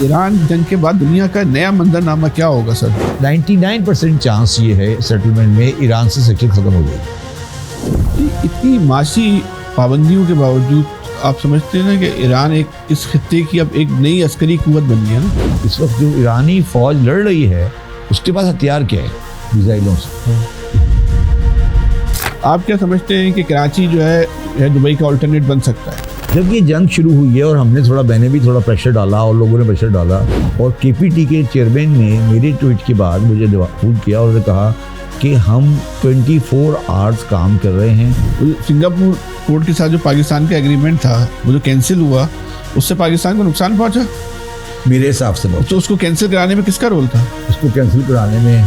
Iran जंग के बाद दुनिया का नया मंजरनामा क्या होगा सर? 99% चांस ये है सेटलमेंट में ईरान से सेटल खत्म हो जाएगी। इतनी माशी पाबंदियों के बावजूद आप समझते हैं ना कि ईरान एक इस खित्ते की अब एक नई अस्करी कुव्वत बन गया ना। इस वक्त जो ईरानी फौज लड़ रही है उसके पास हथियार क्या है? मिसाइलों से। आप क्या समझते हैं कि कराची जो है दुबई का अल्टरनेट बन सकता है? जब ये जंग शुरू हुई है और मैंने भी थोड़ा प्रेशर डाला और लोगों ने प्रेशर डाला और केपीटी के चेयरमैन ने मेरे ट्वीट के बाद मुझे फोन किया और उन्होंने कहा कि हम 24 आवर्स काम कर रहे हैं। सिंगापुर पोर्ट के साथ जो पाकिस्तान का एग्रीमेंट था वो जो कैंसिल हुआ उससे पाकिस्तान को नुकसान पहुंचा मेरे हिसाब से। तो उसको कैंसिल कराने में किसका रोल था? उसको कैंसिल कराने में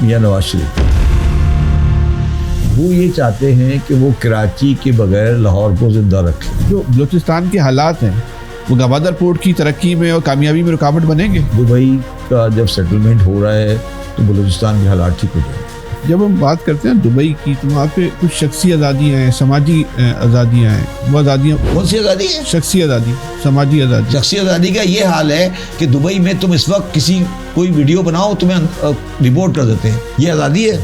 मियां नवाज शरीफ। वो ये चाहते हैं कि वो कराची के बगैर लाहौर को जिंदा रखें। जो बलूचिस्तान के हालात हैं वो गवादर पोर्ट की तरक्की में और कामयाबी में रुकावट बनेंगे। दुबई का जब सेटलमेंट हो रहा है तो बलूचिस्तान के हालात ठीक हो जाएंगे। जब हम बात करते हैं दुबई की तो वहाँ पे कुछ शख्सी आज़ादियाँ हैं, समाजी आज़ादियाँ हैं। वो आज़ादियाँ कौन सी आज़ादी है? शख्सी आज़ादी, समाजी आज़ादी। शख्सी आज़ादी का ये हाल है कि दुबई में तुम इस वक्त कोई वीडियो बनाओ तुम्हें रिपोर्ट कर देते हैं, ये आज़ादी है?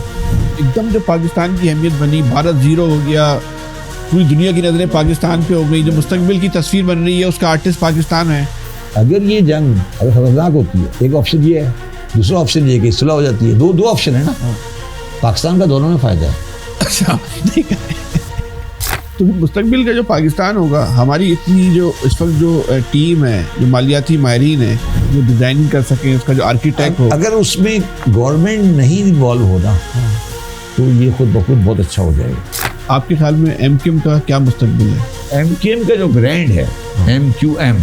एकदम जो पाकिस्तान की अहमियत बनी, भारत जीरो हो गया, पूरी दुनिया की नज़रें पाकिस्तान पे हो गई, जो मुस्तकबिल की तस्वीर बन रही है उसका आर्टिस्ट पाकिस्तान है। अगर ये जंग अगर खतरनाक होती है, एक ऑप्शन ये है, दूसरा ऑप्शन ये कि सुलह हो जाती है। दो ऑप्शन है ना। पाकिस्तान का दोनों में फायदा है। अच्छा, ठीक है। तो मुस्तकबिल का जो पाकिस्तान होगा, हमारी इतनी जो इस वक्त जो टीम है, जो मालियाती माहिरीन है, जो डिजाइनिंग कर सकें, उसका जो आर्किटेक्ट हो, अगर उसमें गवर्नमेंट नहीं इन्वॉल्व होना तो ये खुद ब खुद बहुत अच्छा हो जाएगा। आपके ख्याल में एमक्यूएम का क्या मुस्तकबिल है? एमक्यूएम का जो ब्रांड है एमक्यूएम,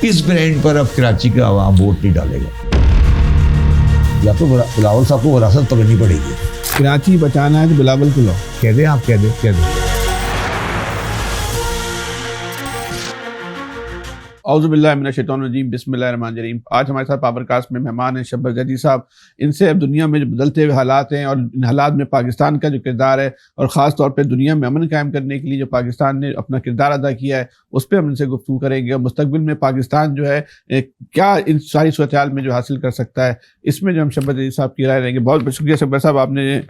इस ब्रांड पर अब कराची का आवाम वोट नहीं डालेगा। या तो बिलावल साहब को विरासत पकड़नी पड़ेगी। कराची बचाना है तो बिलावल को लाओ। कह दें आप, कह दें। औज़ुबिल्लाहि मिनश्शैतानिर्रजीम, बिस्मिल्लाहिर्रहमानिर्रहीम। आज हमारे साथ पावरकास्ट में मेहमान हैं शब्बर जदी साहब। इनसे अब दुनिया में जो बदलते हुए हालात हैं और इन हालात में पाकिस्तान का जो किरदार है और ख़ास तौर पे दुनिया में अमन कायम करने के लिए जो पाकिस्तान ने अपना किरदार अदा किया है उस पर हम इनसे गुफ्तगू करेंगे। और मुस्तकबिल में पाकिस्तान जो है क्या इन सारी सूरत-ए-हाल में जो हासिल कर सकता है, इसमें जो हम शब्बर जदी साहब की राय लेंगे। बहुत बहुत शुक्रिया शब्बर साहब, आपने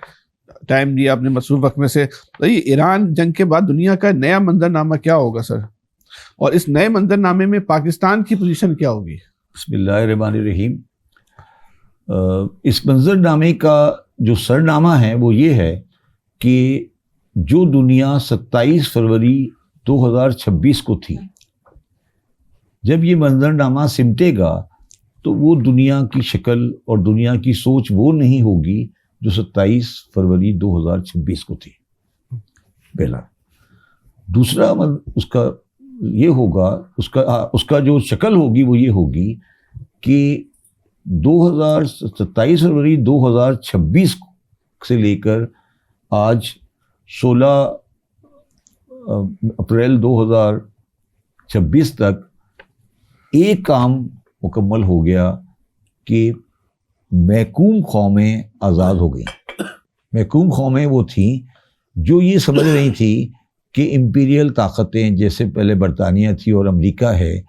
टाइम दिया अपने मसरूफ़ वक्त में से। तो ये ईरान जंग के बाद दुनिया का नया मंजरनामा क्या होगा सर, और इस नए मंजरनामे में पाकिस्तान की पोजीशन क्या होगी? बिस्मिल्लाहिर्रहमानिर्रहीम। इस मंजरनामे का जो सरनामा है वो ये है कि जो दुनिया 27 फरवरी 2026 को थी, जब ये मंजरनामा सिमटेगा तो वो दुनिया की शक्ल और दुनिया की सोच वो नहीं होगी जो 27 फरवरी 2026 को थी। पहला। दूसरा उसका ये होगा, उसका जो शक्ल होगी वो ये होगी कि 27 फरवरी 2026 से लेकर आज 16 अप्रैल 2026 तक एक काम मुकम्मल हो गया कि महकूम कौमें आज़ाद हो गई। महकूम कौमें वो थी जो ये समझ रही थी कि इम्पीरियल ताकतें जैसे पहले बरतानिया थी और अमेरिका है,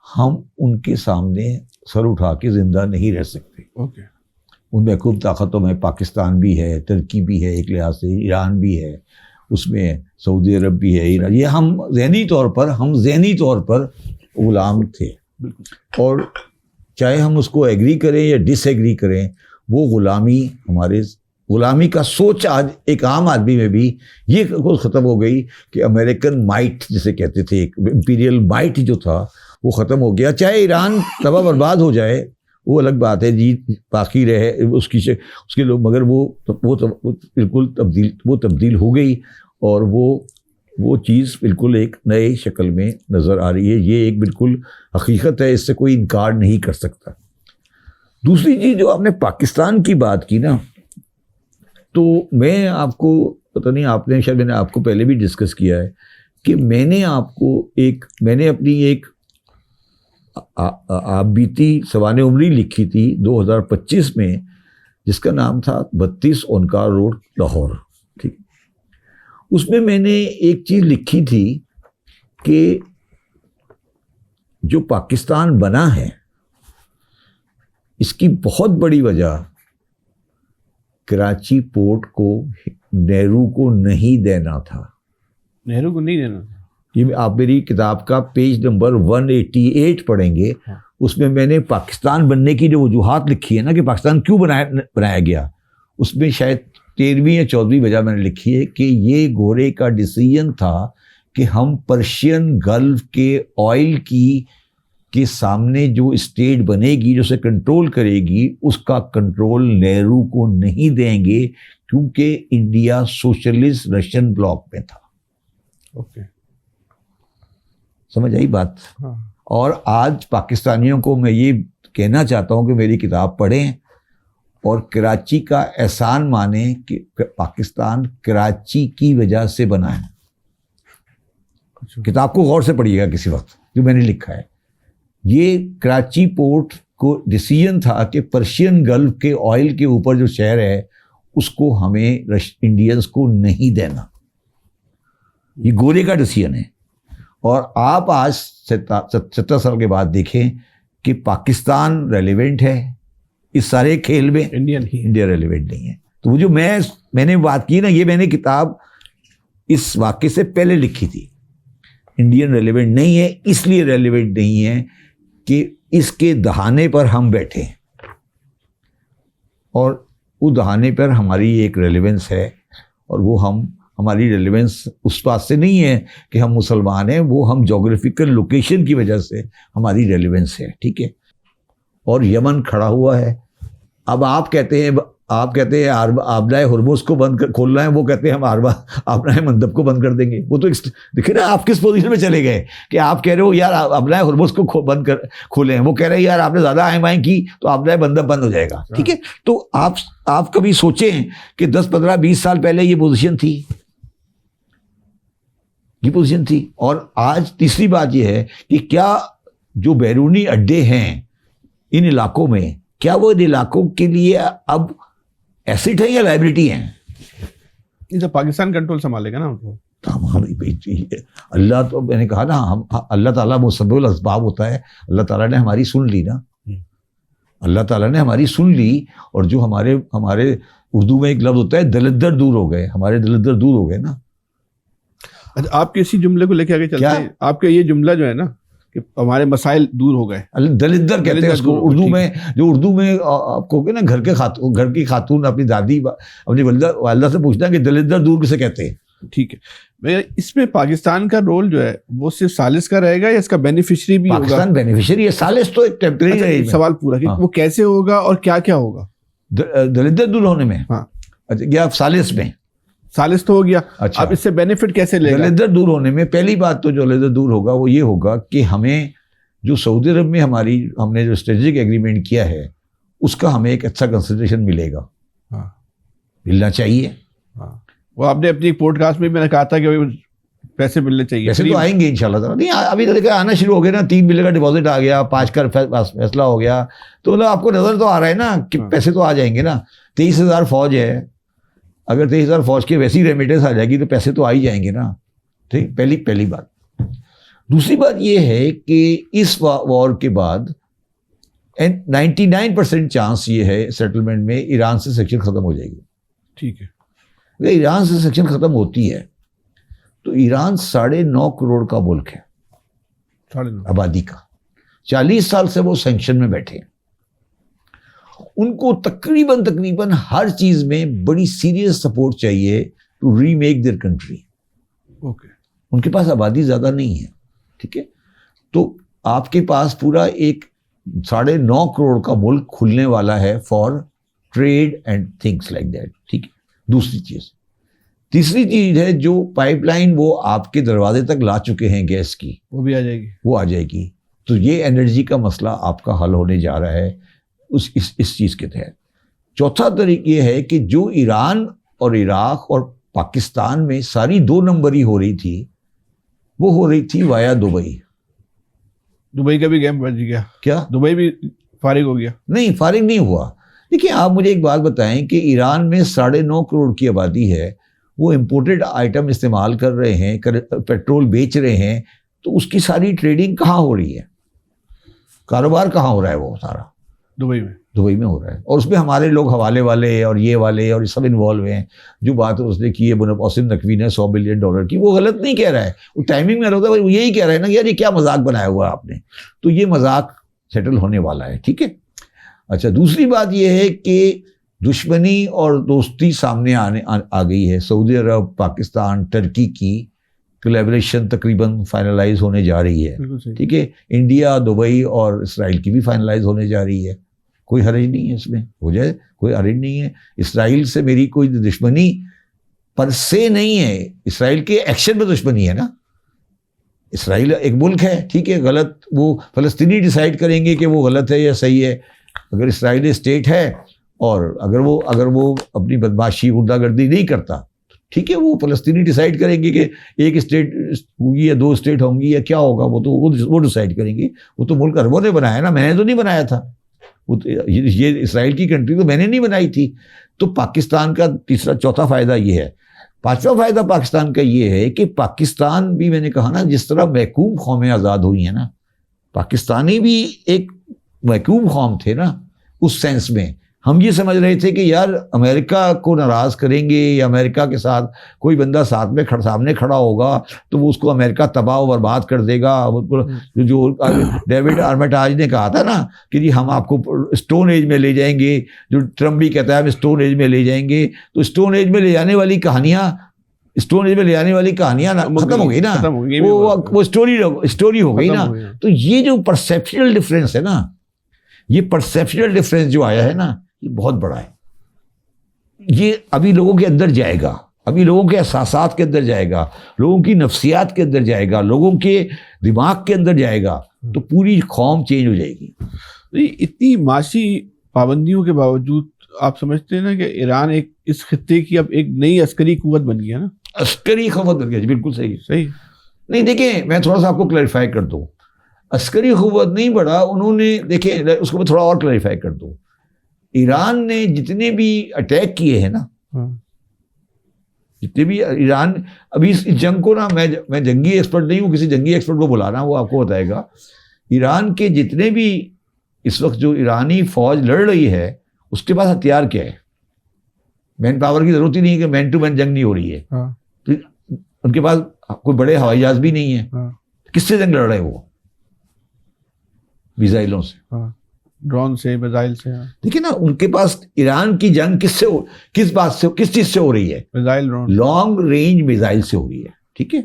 हम उनके सामने सर उठा के ज़िंदा नहीं रह सकते। उन महकूम ताकतों में पाकिस्तान भी है, तुर्की भी है, एक लिहाज से ईरान भी है, उसमें सऊदी अरब भी है, ईरान। ये हम ज़हनी तौर पर गुलाम थे और चाहे हम उसको एग्री करें या डिसएग्री करें, वो गुलामी का सोच आज एक आम आदमी में भी ये ख़त्म हो गई कि अमेरिकन माइट जिसे कहते थे, इम्पीरियल माइट जो था वो ख़त्म हो गया। चाहे ईरान तबाह बर्बाद हो जाए वो अलग बात है, जी बाकी रहे उसके लोग, मगर वो बिल्कुल तब्दील हो गई और वो चीज़ बिल्कुल एक नए शक्ल में नज़र आ रही है। ये एक बिल्कुल हकीकत है, इससे कोई इनकार नहीं कर सकता। दूसरी चीज़ जो आपने पाकिस्तान की बात की ना, तो मैं आपको पता नहीं, आपने शायद मैंने आपको पहले भी डिस्कस किया है कि मैंने अपनी एक आप बीती सवाने उम्री लिखी थी 2025 में, जिसका नाम था 32 ओनकार रोड लाहौर। ठीक, उसमें मैंने एक चीज़ लिखी थी कि जो पाकिस्तान बना है इसकी बहुत बड़ी वजह कराची पोर्ट को नेहरू को नहीं देना था। नेहरू को नहीं देना। ये आप मेरी किताब का पेज नंबर 188 पढ़ेंगे। हाँ। उसमें मैंने पाकिस्तान बनने की जो वजूहात लिखी है ना, कि पाकिस्तान क्यों बनाया गया, उसमें शायद 13वीं या 14वीं वजह मैंने लिखी है कि ये गोरे का डिसीजन था कि हम पर्शियन गल्फ के ऑयल के सामने जो स्टेट बनेगी, जो उसे कंट्रोल करेगी, उसका कंट्रोल नेहरू को नहीं देंगे, क्योंकि इंडिया सोशलिस्ट रशियन ब्लॉक में था। ओके, समझ आई बात? हाँ। और आज पाकिस्तानियों को मैं ये कहना चाहता हूँ कि मेरी किताब पढ़ें और कराची का एहसान माने कि पाकिस्तान कराची की वजह से बना है। अच्छा। किताब को गौर से पढ़िएगा किसी वक्त, जो मैंने लिखा है। ये कराची पोर्ट को डिसीजन था कि पर्शियन गल्फ के ऑयल के ऊपर जो शहर है उसको हमें इंडियंस को नहीं देना। ये गोरे का डिसीजन है। और आप आज 70 साल के बाद देखें कि पाकिस्तान रेलिवेंट है इस सारे खेल में, इंडिया रेलिवेंट नहीं है। तो वो जो मैंने बात की ना, ये मैंने किताब इस वाक़े से पहले लिखी थी। इंडियन रेलिवेंट नहीं है, इसलिए रेलिवेंट नहीं है कि इसके दहाने पर हम बैठे हैं, और उस दहाने पर हमारी एक रेलिवेंस है, और वो हमारी रेलिवेंस उस बात से नहीं है कि हम मुसलमान हैं, वो हम जोग्राफिकल लोकेशन की वजह से हमारी रेलिवेंस है, ठीक है। और यमन खड़ा हुआ है। अब आप कहते हैं आबनाए हुर्मुज़ को खोलना है, वो कहते हैं हम आबनाए मंदब को बंद कर देंगे। वो तो देखिए ना आप किस पोजीशन में चले गए कि आप कह रहे हो यार आबनाए हुर्मुज़ को खोलें, वो कह रहे हैं यार आपने ज़्यादा आयमाएँ की तो आबनाए मंदब बंद हो जाएगा, ठीक है। तो आप कभी सोचें कि 10, 15, 20 साल पहले ये पोजीशन थी। और आज तीसरी बात ये है कि क्या जो बैरूनी अड्डे हैं इन इलाकों में, क्या वो इन इलाकों के लिए अब एसेट है या लाइबिलिटी है? ये तो पाकिस्तान कंट्रोल संभालेगा ना उनको। अल्लाह, तो मैंने कहा ना, हम अल्लाह ताला मुसब्बिबुल अस्बाब होता है। अल्लाह ताला ने हमारी सुन ली ना, अल्लाह ताला ने हमारी सुन ली। और जो हमारे उर्दू में एक लफ्ज़ होता है दलिद्दर दूर हो गए, हमारे दलिद्दर दूर हो गए ना। अच्छा, आप किसी जुमले को लेके आगे चलते हैं। आपका ये जुमला जो है ना कि हमारे मसाइल दूर हो गए, दलिद्दर कहते हैं उसको उर्दू में। जो उर्दू में आपको ना घर की खातून अपनी दादी अपनी वालिदा से पूछना कि दलिद्दर दूर किसे कहते हैं, ठीक है। भैया इसमें पाकिस्तान का रोल जो है वो सिर्फ सालिस का रहेगा या इसका बेनिफिशियरी भी होगा? पाकिस्तान बेनिफिशियरी है, सालिस तो एक टेम्परेरी है। सवाल पूरा कि वो कैसे होगा और क्या क्या होगा दलिद्दर दूर होने में? हाँ, अच्छा, या सालिस में? सालिस तो हो गया। अच्छा, अब इससे बेनिफिट कैसे लेगा? दलिद्दर दूर होने में पहली बात तो जो दलिद्दर दूर होगा वो ये होगा कि हमें जो सऊदी अरब में हमने जो स्ट्रेटेजिक एग्रीमेंट किया है उसका हमें एक अच्छा कंसिडरेशन मिलेगा। हाँ, मिलना चाहिए। हाँ, वो आपने अपनी पॉडकास्ट में मैंने कहा था कि पैसे मिलने चाहिए। पैसे तो आएंगे इंशाल्लाह। नहीं, अभी तो देखा आना शुरू हो गया ना, 3 बिलियन का डिपॉजिट आ गया, 5 का फैसला हो गया, तो मतलब आपको नजर तो आ रहा है ना कि पैसे तो आ जाएंगे ना। 23,000 फौज है, अगर 23,000 फौज की वैसी रेमिटेंस आ जाएगी तो पैसे तो आ ही जाएंगे ना। ठीक, पहली बात। दूसरी बात ये है कि इस वॉर के बाद 99% चांस ये है सेटलमेंट में ईरान से सेक्शन खत्म हो जाएगी। ठीक है, अगर ईरान से सेक्शन खत्म होती है तो ईरान 9.5 करोड़ का मुल्क है, 9.5 आबादी का। 40 साल से वो सैंक्शन में बैठे हैं। उनको तकरीबन हर चीज में बड़ी सीरियस सपोर्ट चाहिए to remake their country. Okay, उनके पास आबादी ज्यादा नहीं है, ठीक है। तो आपके पास पूरा एक 9.5 करोड़ का मुल्क खुलने वाला है for trade and things like that, ठीक है। दूसरी चीज, तीसरी चीज है जो पाइपलाइन वो आपके दरवाजे तक ला चुके हैं गैस की, वो भी आ जाएगी। तो ये एनर्जी का मसला आपका हल होने जा रहा है इस चीज के तहत। चौथा तरीका ये है कि जो ईरान और इराक और पाकिस्तान में सारी 2 नंबरी हो रही थी, वो हो रही थी वाया दुबई का भी गेम बच गया क्या? दुबई भी फारिग हो गया? नहीं, फारिग नहीं हुआ। देखिए, आप मुझे एक बात बताएं कि ईरान में 9.5 करोड़ की आबादी है, वो इंपोर्टेड आइटम इस्तेमाल कर रहे हैं, पेट्रोल बेच रहे हैं, तो उसकी सारी ट्रेडिंग कहाँ हो रही है? कारोबार कहाँ हो रहा है? वो सारा दुबई में हो रहा है, और उसमें हमारे लोग हवाले वाले और ये वाले और ये सब इन्वॉल्व हैं। जो बात उसने की है मुनव्वर नकवी ने $100 बिलियन की, वो गलत नहीं कह रहा है, वो टाइमिंग में होता है, वो यही कह रहा है ना कि यार ये क्या मजाक बनाया हुआ आपने, तो ये मजाक सेटल होने वाला है, ठीक है। अच्छा, दूसरी बात ये है कि दुश्मनी और दोस्ती सामने आ गई है। सऊदी अरब, पाकिस्तान, टर्की की कोलैबोरेशन तकरीबन फाइनलाइज होने जा रही है, ठीक है। इंडिया, दुबई और इसराइल की भी फाइनलाइज होने जा रही है। कोई हर्ज नहीं है इसमें, हो जाए, कोई हर्ज नहीं है। इसराइल से मेरी कोई दुश्मनी पर से नहीं है, इसराइल के एक्शन में दुश्मनी है ना। इसराइल एक मुल्क है, ठीक है, गलत वो फ़लस्तीनी डिसाइड करेंगे कि वो गलत है या सही है। अगर इसराइल स्टेट है और अगर वो अपनी बदमाशी गुंडागर्दी नहीं करता, ठीक है, वो फ़लस्तीनी डिसाइड करेंगे कि एक स्टेट होगी या 2 स्टेट होंगी या क्या होगा, वो डिसाइड करेंगे। वो तो मुल्क अरबों ने बनाया ना, मैंने तो नहीं बनाया था। वो ये इसराइल की कंट्री तो मैंने नहीं बनाई थी। तो पाकिस्तान का तीसरा चौथा फ़ायदा ये है। पांचवा फ़ायदा पाकिस्तान का ये है कि पाकिस्तान भी, मैंने कहा ना, जिस तरह महकूम कौमें आज़ाद हुई हैं ना, पाकिस्तानी भी एक महकूम कौम थे ना। उस सेंस में हम ये समझ रहे थे कि यार अमेरिका को नाराज़ करेंगे या अमेरिका के साथ कोई बंदा सामने खड़ा होगा तो वो उसको अमेरिका तबाह और बर्बाद कर देगा। जो डेविड आर्मिटाज ने कहा था ना कि जी हम आपको स्टोन एज में ले जाएंगे, जो ट्रम्प भी कहता है हम स्टोन एज में ले जाएंगे, तो स्टोन एज में ले जाने वाली कहानियाँ खत्म हो गई ना, वो स्टोरी हो गई ना। तो ये जो परसेप्शनल डिफरेंस है ना, ये परसेप्शनल डिफरेंस जो आया है ना, ये बहुत बड़ा है। ये अभी लोगों के अंदर जाएगा, अभी लोगों के एहसासात के अंदर जाएगा, लोगों की नफ्सियात के अंदर जाएगा, लोगों के दिमाग के अंदर जाएगा, तो पूरी कौम चेंज हो जाएगी। इतनी माशी पाबंदियों के बावजूद आप समझते हैं ना कि ईरान एक इस खित्ते की अब एक नई अस्करी कुव्वत बन गया ना? अस्करी कुव्वत बन गया, बिल्कुल सही। नहीं, देखिए मैं थोड़ा सा आपको क्लैरिफाई कर दूं। अस्करी कुव्वत नहीं बढ़ा उन्होंने, देखिए उसको मैं थोड़ा और क्लैरिफाई कर दूं। ईरान ने जितने भी अटैक किए हैं ना, जितने भी ईरान, अभी इस जंग को ना, मैं जंगी एक्सपर्ट नहीं हूँ, किसी जंगी एक्सपर्ट को बुलाना, वो आपको बताएगा। ईरान के जितने भी इस वक्त जो ईरानी फौज लड़ रही है, उसके पास हथियार क्या है? मैन पावर की जरूरत ही नहीं है कि मैन टू मैन जंग नहीं हो रही है। तो उनके पास कोई बड़े हवाई जहाज भी नहीं है। किससे जंग लड़ रहे हैं वो? मिसाइलों से, ड्रोन से, मिसाइल से। देखिए ना, उनके पास ईरान की जंग किस चीज से हो रही है? मिसाइल, लॉन्ग रेंज मिसाइल से हो रही है, ठीक है।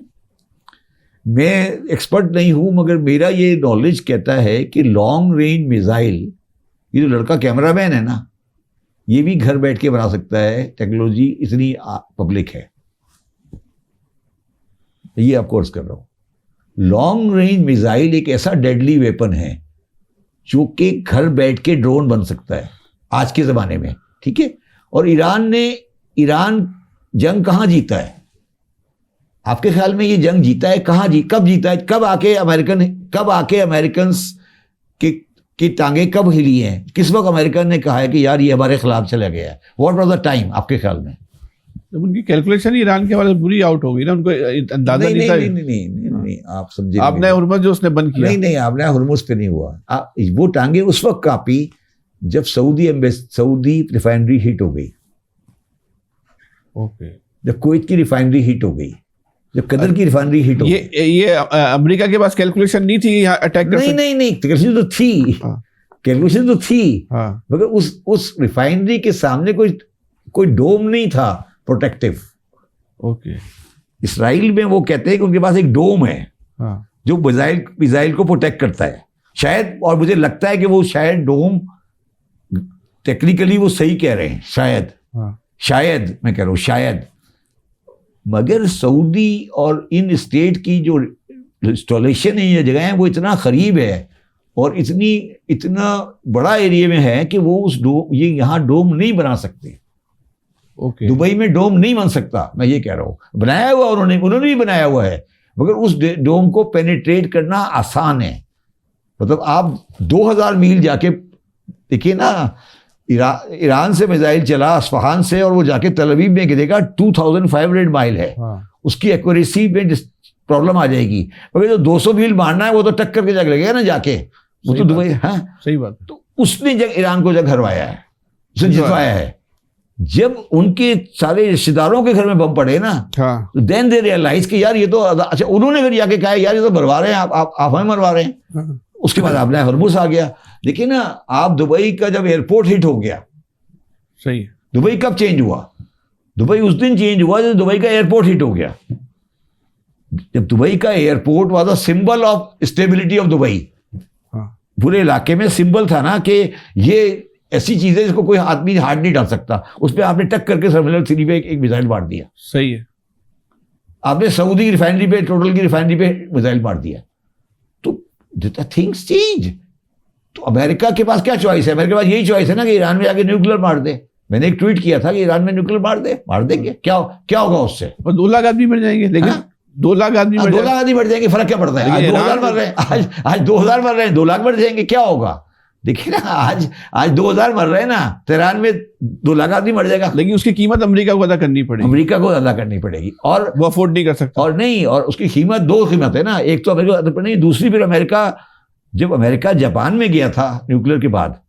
मैं एक्सपर्ट नहीं हूं, मगर मेरा ये नॉलेज कहता है कि लॉन्ग रेंज मिसाइल, ये जो लड़का कैमरामैन है ना, ये भी घर बैठ के बना सकता है। टेक्नोलॉजी इतनी पब्लिक है, ये आपको अर्ज कर रहा हूं। लॉन्ग रेंज मिसाइल एक ऐसा डेडली वेपन है जो कि घर बैठ के ड्रोन बन सकता है आज के ज़माने में, ठीक है। और ईरान जंग कहाँ जीता है आपके ख्याल में? ये जंग जीता है कब जीता है? कब आके अमेरिकन की टांगे कब हिली हैं? किस वक्त अमेरिकन ने कहा है कि यार ये हमारे खिलाफ चला गया है? व्हाट वाज द टाइम आपके ख्याल में? जब उनकी कैलकुलेशन ईरान के वाले बुरी आउट हो गई ना, उनको अंदाजा नहीं था। नहीं, आप समझे। आपने हुर्मुज़ जो उसने बंद किया, नहीं, आपने हुर्मुज़ पे नहीं हुआ। वो टांगे उस वक्त कापी जब सऊदी रिफाइनरी हिट हो गई। ओके, जब कुवैत की रिफाइनरी हिट हो गई, जब कतर की रिफाइनरी हिट हो गई। ये अमेरिका के पास कैलकुलेशन नहीं थी यहाँ अटैक कर सकते? नहीं, कैलकुलेशन तो थी, मगर उस रिफाइनरी के सामने कोई डोम नहीं था प्रोटेक्टिव। ओके, इसराइल में वो कहते हैं कि उनके पास एक डोम है जो मिसाइल को प्रोटेक्ट करता है शायद, और मुझे लगता है कि वो शायद डोम टेक्निकली वो सही कह रहे हैं, शायद मैं कह रहा हूँ शायद। मगर सऊदी और इन स्टेट की जो इंस्टॉलेशन है, ये जगह है, वो इतना करीब है और इतना बड़ा एरिया में है कि वो ये यहाँ डोम नहीं बना सकते। ओके, दुबई में डोम नहीं बन सकता, मैं ये कह रहा हूँ। बनाया हुआ उन्होंने भी बनाया हुआ है, मगर उस डोम को पेनिट्रेट करना आसान है। मतलब आप 2000 मील जाके देखिए ना, ईरान से मिसाइल चला अस्फहान से और वो जाके तल अवीव में गिरेगा, 2500 माइल है। उसकी एक्यूरेसी में प्रॉब्लम आ जाएगी। मगर जो 200 मील मारना है वो तो टक्कर के जाके लगेगा ना जाके, वो तो दुबई। हाँ, सही बात। तो उसने ईरान को हरवाया है, उसे जितवाया है। जब उनके सारे रिश्तेदारों के घर में बम पड़े ना, तो देन दे रियलाइज कि यार ये तो अच्छा, उन्होंने फिर जाके कहा यार ये तो मरवा रहे हैं, आप हमें मरवा रहे हैं। उसके बाद आपने हरमुज आ गया। देखिए ना, आप दुबई का जब एयरपोर्ट हिट हो गया, सही है, दुबई कब चेंज हुआ? दुबई उस दिन चेंज हुआ जब दुबई का एयरपोर्ट हिट हो गया। जब दुबई का airport was a symbol of stability of Dubai, पूरे इलाके में सिंबल था ना कि ये ऐसी चीज है जिसको कोई आदमी हाथ नहीं डाल सकता। उस पर आपने टक करके टर्मिनल 3 पे एक मिसाइल मार दिया। सही है। आपने सऊदी की रिफाइनरी पे, टोटल की रिफाइनरी पे मिसाइल मार दिया। तो थिंग्स चेंज। तो अमेरिका के पास क्या चॉइस है? अमेरिका के पास यही चॉइस है ना कि ईरान में जाके न्यूक्लियर मार दे। मैंने एक ट्वीट किया था कि ईरान में न्यूक्लियर मार देंगे, क्या होगा उससे? और 2 लाख आदमी मर जाएंगे। लेकिन 2 लाख आदमी मर 2 लाख आदमी मर जाएंगे, फर्क क्या पड़ता है? आज 2000 मर रहे हैं, आज 2000 मर रहे हैं, 2 लाख मर जाएंगे, क्या होगा? देखिए ना, आज 2000 मर रहे हैं ना, तेहरान में 2 लाख आदमी मर जाएगा। लेकिन उसकी कीमत अमेरिका को अदा करनी पड़ेगी। अमेरिका को अदा करनी पड़ेगी, और वो अफोर्ड नहीं कर सकता। और नहीं, और उसकी कीमत 2 कीमत है ना, एक तो अमेरिका को नहीं, दूसरी फिर अमेरिका, जब अमेरिका जापान में गया था न्यूक्लियर के बाद,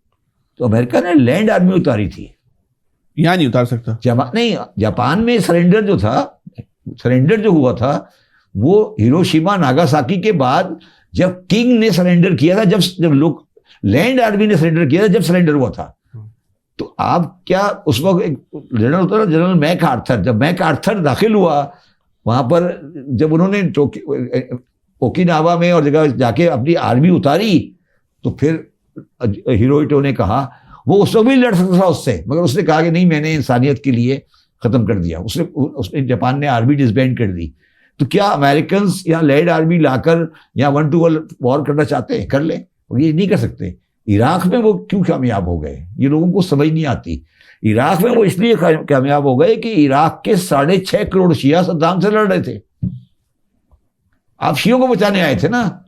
तो अमेरिका ने लैंड आर्मी उतारी थी। यहाँ नहीं उतार सकता। नहीं, जापान में सरेंडर जो हुआ था वो हिरोशिमा नागासाकी के बाद, जब किंग ने सरेंडर किया था, जब लोग लैंड आर्मी ने सरेंडर किया था, जब सरेंडर हुआ था। तो आप क्या उस वक्त एक जनरल होता है, जनरल मैक आर्थर, जब मैक आर्थर दाखिल हुआ वहां पर, जब उन्होंने ओकिनावा में और जगह जाके अपनी आर्मी उतारी, तो फिर हिरोहितो ने कहा, वो उस वक्त भी लड़ सकता था उससे, मगर उसने कहा कि नहीं, मैंने इंसानियत के लिए खत्म कर दिया। उसने जापान ने आर्मी डिसबैंड कर दी। तो क्या अमेरिकन यहाँ लैंड आर्मी लाकर यहाँ 1 to 1 वॉर करना चाहते हैं? कर ले, और ये नहीं कर सकते। इराक में वो क्यों कामयाब हो गए, ये लोगों को समझ नहीं आती। इराक में वो इसलिए कामयाब हो गए कि इराक के 6.5 करोड़ शिया सद्दाम से लड़ रहे थे। आप शियों को बचाने आए थे ना।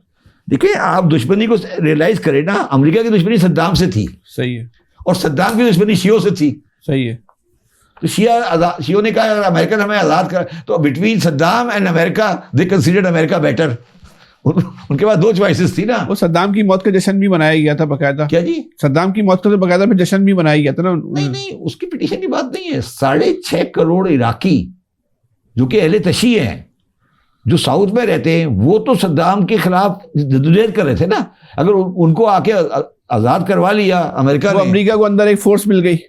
देखिए, आप दुश्मनी को रियलाइज करें ना, अमेरिका की दुश्मनी सद्दाम से थी, सही है, और सद्दाम की दुश्मनी शियों से थी, सही है। तो शियों ने कहा अमेरिका हमें आजाद कर, तो between Saddam and America they considered America better. उनके पास 2 चॉइसेस थी ना। वो सद्दाम की मौत का जश्न भी मनाया गया था बकायदा। क्या जी? सद्दाम की मौत का तो बकायदा फिर जश्न भी मनाया गया था ना। नहीं, उसकी पिटीशन की बात नहीं है। 6.5 करोड़ इराकी जो कि अहले तशी हैं, जो साउथ में रहते हैं, वो तो सद्दाम के खिलाफ जद्दोजहद कर रहे थे ना। अगर उनको आके आजाद करवा लिया अमेरिका ने, अमेरिका को अंदर एक फोर्स मिल गई,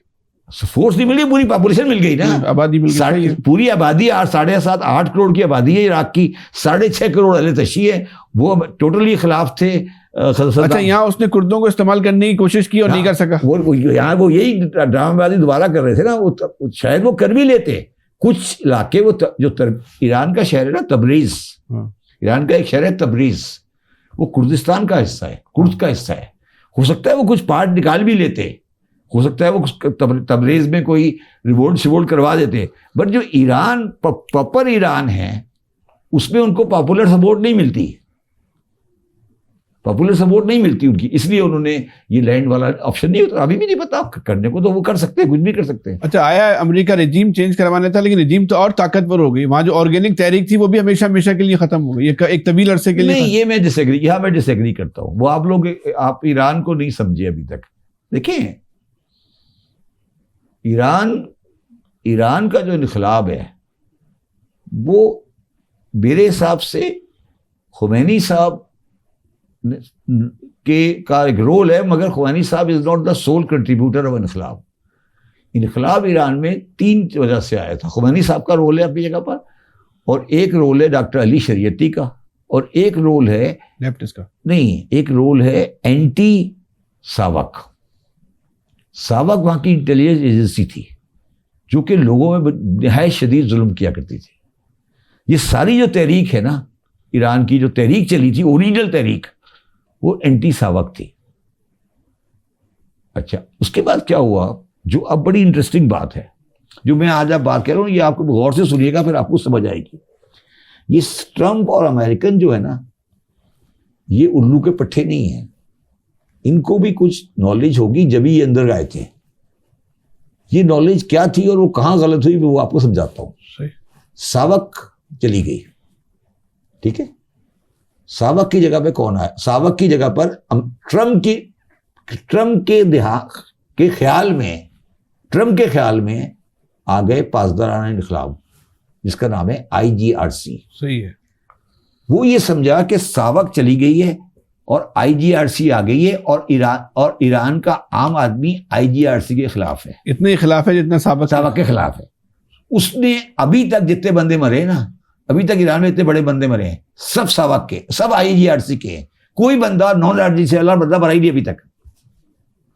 फोर्स नहीं मिली, पूरी पॉपुलेशन मिल गई ना, आबादी मिल गई। पूरी आबादी 7.5-8 करोड़ की आबादी है इराक की, 6.5 करोड़ अहले तशी है, वो टोटली खिलाफ थे। अच्छा, यहाँ उसने कुर्दों को इस्तेमाल करने की कोशिश की और नहीं कर सका। वो यहाँ वो यही ड्रामाबाजी दोबारा कर रहे थे ना। वो शायद वो कर भी लेते कुछ इलाके। वो जो ईरान का शहर है ना तबरीज, ईरान का एक शहर है तबरीज, वो कुर्दिस्तान का हिस्सा है, कुर्द का हिस्सा है। हो सकता है वो कुछ पार्ट निकाल भी लेते, हो सकता है वो तबरेज में कोई रिवोल्ट करवा देते, बट जो ईरान प्रॉपर ईरान है उसमें उनको पॉपुलर सपोर्ट नहीं मिलती, उनकी, इसलिए उन्होंने ये लैंड वाला ऑप्शन नहीं होता। अभी भी नहीं पता करने को, तो वो कर सकते हैं, कुछ भी कर सकते हैं। अच्छा, आया अमेरिका रेजिम चेंज करवाने था, लेकिन रेजिम तो और ताकतवर हो गई। वहां जो ऑर्गेनिक तहरीक थी वो भी हमेशा के लिए खत्म हो गई, एक तवील अरसे के लिए। नहीं, ये मैं डिसएग्री करता हूँ। वो आप ईरान को नहीं समझे अभी तक। देखें, ईरान का जो इनकलाब है वो मेरे हिसाब से खुमैनी साहब का एक रोल है, मगर खुमैनी साहब is not the sole contributor of इनकलाब। इनकलाब ईरान में 3 वजह से आया था। खुमैनी साहब का रोल है अपनी जगह पर, और एक रोल है डॉक्टर अली शरीयती का, और एक रोल है लेफ्टिस्ट का। नहीं, एक रोल है एंटी सावक वहाँ की इंटेलिजेंस एजेंसी थी जो कि लोगों में नहायत शदीद जुल्म किया करती थी। ये सारी जो तहरीक है ना, ईरान की जो तहरीक चली थी, ओरिजिनल तहरीक, वो एंटी सावक थी। अच्छा, उसके बाद क्या हुआ, जो अब बड़ी इंटरेस्टिंग बात है, जो मैं आज आप बात कह रहा हूँ, ये आपको गौर से सुनिएगा, फिर आपको समझ आएगी। ये ट्रंप और अमेरिकन जो है ना, ये उल्लू के पट्टे नहीं है। इनको भी कुछ नॉलेज होगी, जब ये अंदर आए थे। ये नॉलेज क्या थी और वो कहाँ गलत हुई, वो आपको समझाता हूँ। सावक चली गई, ठीक है। सावक की जगह पे कौन आया? सावक की जगह पर ट्रंप की ट्रम्प के ख्याल में आ गए पासदाराना इनकलाब, जिसका नाम है IGRC। सही है। वो ये समझा कि सावक चली गई है और IGRC आ गई है, और ईरान का आम आदमी IGRC के खिलाफ है, इतने खिलाफ है जितना सावक के खिलाफ है। उसने अभी तक जितने बंदे मरे ना, अभी तक ईरान में इतने बड़े बंदे मरे हैं, सब सावक के, सब IGRC के हैं। कोई बंदा नॉन IGRC वाला बंदा मरा ही नहीं अभी तक।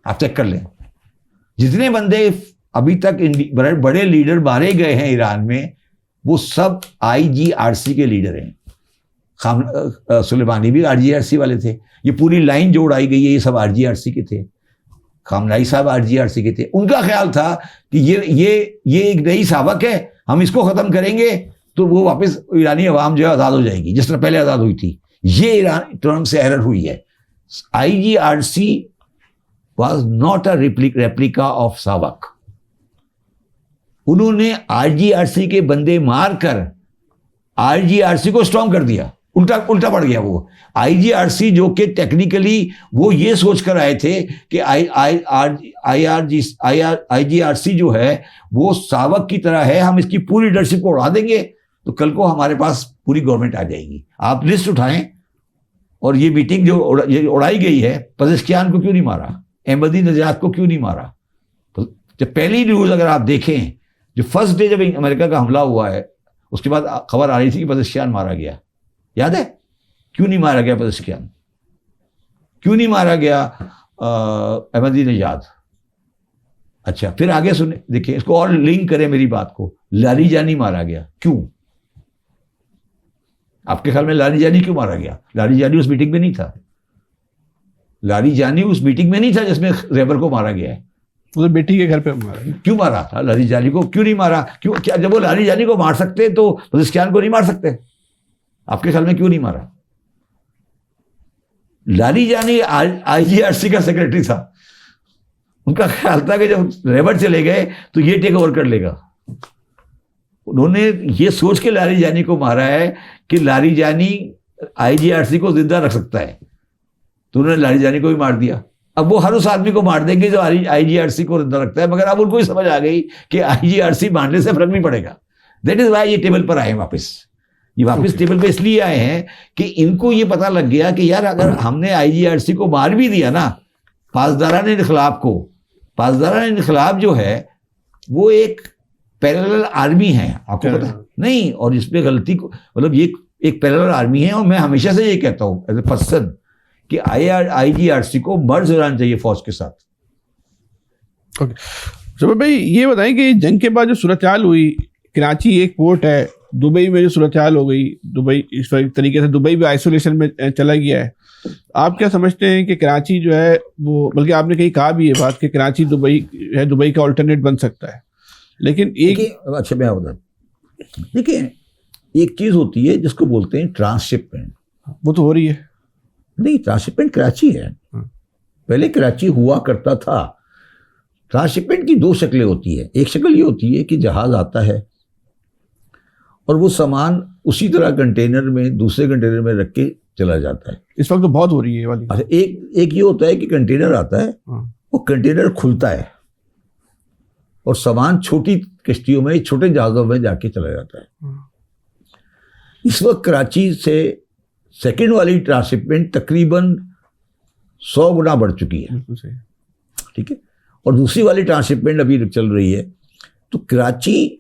आप चेक कर लें, जितने बंदे अभी तक बड़े लीडर मारे गए हैं ईरान में, वो सब IGRC के लीडर हैं। सुलेमानी भी IGRC वाले थे। ये पूरी लाइन जो उड़ाई गई है, ये सब IGRC के थे। खामनाई साहब IGRC के थे। उनका ख्याल था कि ये एक नई सावक है, हम इसको खत्म करेंगे तो वो वापस ईरानी अवाम जो है आज़ाद हो जाएगी, जिस तरह पहले आज़ाद हुई थी। ये ईरान ट्रम्प से एरर हुई है। IGRC was not a replica of सावक। उन्होंने IGRC के बंदे मारकर IGRC को स्ट्रॉन्ग कर दिया, उल्टा पड़ गया वो। IGRC जो कि टेक्निकली वो ये सोच कर आए थे कि IGRC जो है वो सावक की तरह है, हम इसकी पूरी लीडरशिप को उड़ा देंगे तो कल को हमारे पास पूरी गवर्नमेंट आ जाएगी। आप लिस्ट उठाएं, और ये मीटिंग जो उड़ाई गई है, पज़ेश्कियान को क्यों नहीं मारा, अहमदी नजात को क्यों नहीं मारा। तो जब पहली न्यूज़ अगर आप देखें, जो फर्स्ट डे जब अमेरिका का हमला हुआ है, उसके बाद खबर आ रही थी कि पज़ेश्कियान मारा गया। याद है क्यों नहीं मारा गया पज़ेश्कियान? क्यों नहीं मारा गया अहमदी नजात? अच्छा, फिर आगे सुने, देखिए, इसको और लिंक करें मेरी बात को। लारीजानी मारा गया, क्यों? आपके ख्याल में लारीजानी क्यों मारा गया? लारीजानी उस मीटिंग में नहीं था। लारीजानी उस मीटिंग में नहीं था जिसमें रेबर को मारा गया है। वो बेटी के घर पे मारा। क्यों मारा था लारीजानी को? क्यों नहीं मारा? क्यों? क्या जब वो लारीजानी को मार सकते तो पज़ेश्कियान को नहीं मार सकते? आपके ख्याल में क्यों नहीं मारा? लारीजानी IGRC का सेक्रेटरी था। उनका ख्याल था कि जब रेबर चले गए तो ये टेक ओवर कर लेगा। उन्होंने ये सोच के लारीजानी को मारा है कि लारीजानी IGRC को जिंदा रख सकता है, तो उन्होंने लारीजानी को भी मार दिया। अब वो हर उस आदमी को मार देंगे जो IGRC को जिंदा रखता है, मगर अब उनको ही समझ आ गई कि IGRC मारने से फर्क नहीं पड़ेगा। दैट इज वाई ये टेबल पर आए वापस। ये वापस टेबल पे इसलिए आए हैं कि इनको ये पता लग गया कि यार अगर हमने IGRC को मार भी दिया ना, पासदाराना इनकलाब जो है वो एक पैरेलल आर्मी है, आपको पता नहीं? और इसमें गलती को, मतलब ये एक पैरेलल आर्मी है, और मैं हमेशा से ये कहता हूँ एज ए पर्सन कि IGRC को मर्ज होना चाहिए फौज के साथ। ओके जब भाई ये बताएं कि जंग के बाद जो सूरत हाल हुई, कराची एक पोर्ट है, दुबई में जो सूरत हाल हो गई, दुबई इस तरीके से दुबई भी आइसोलेशन में चला गया है। आप क्या समझते हैं कि कराची जो है वो, बल्कि आपने कहीं कहा भी ये बात कि कराची दुबई का ऑल्टरनेट बन सकता है, लेकिन एक अच्छा मैं बता, देखिए एक चीज होती है जिसको बोलते हैं ट्रांसशिपमेंट, वो तो हो रही है। नहीं, ट्रांसशिपमेंट कराची है, पहले कराची हुआ करता था। ट्रांसशिपमेंट की दो शक्लें होती है। एक शक्ल ये होती है कि जहाज आता है और वो सामान उसी तरह कंटेनर में दूसरे कंटेनर में रख के चला जाता है। इस वक्त तो बहुत हो रही है वाली। अच्छा, एक ये होता है कि कंटेनर आता है, वो कंटेनर खुलता है और सामान छोटी कश्तियों में, छोटे जहाज़ों में जाके चला जाता है। इस वक्त कराची से सेकंड वाली ट्रांसशिपमेंट तकरीबन 100 गुना बढ़ चुकी है, ठीक है, और दूसरी वाली ट्रांसशिपमेंट अभी चल रही है। तो कराची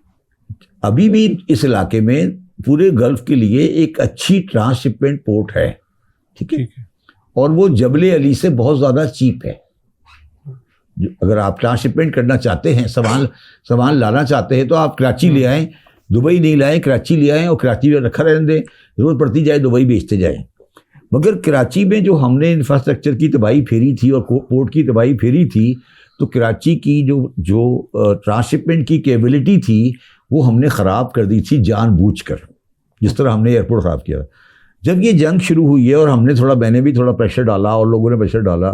अभी भी इस इलाके में पूरे गल्फ के लिए एक अच्छी ट्रांसशिपमेंट पोर्ट है, ठीक है, और वो जबले अली से बहुत ज़्यादा चीप है। अगर आप ट्रांसशिपमेंट करना चाहते हैं, सामान लाना चाहते हैं, तो आप कराची ले आएँ, दुबई नहीं लाएं, कराची ले आएँ और कराची में रखा रहने दें, जरूरत पड़ती जाए दुबई बेचते जाएं। मगर कराची में जो हमने इंफ्रास्ट्रक्चर की तबाही फेरी थी और पोर्ट की तबाही फेरी थी, तो कराची की जो ट्रांसशिपमेंट की कैपेबिलिटी थी वो हमने ख़राब कर दी थी जानबूझकर, जिस तरह हमने एयरपोर्ट ख़राब किया। जब ये जंग शुरू हुई है और मैंने भी थोड़ा प्रेशर डाला और लोगों ने प्रेशर डाला,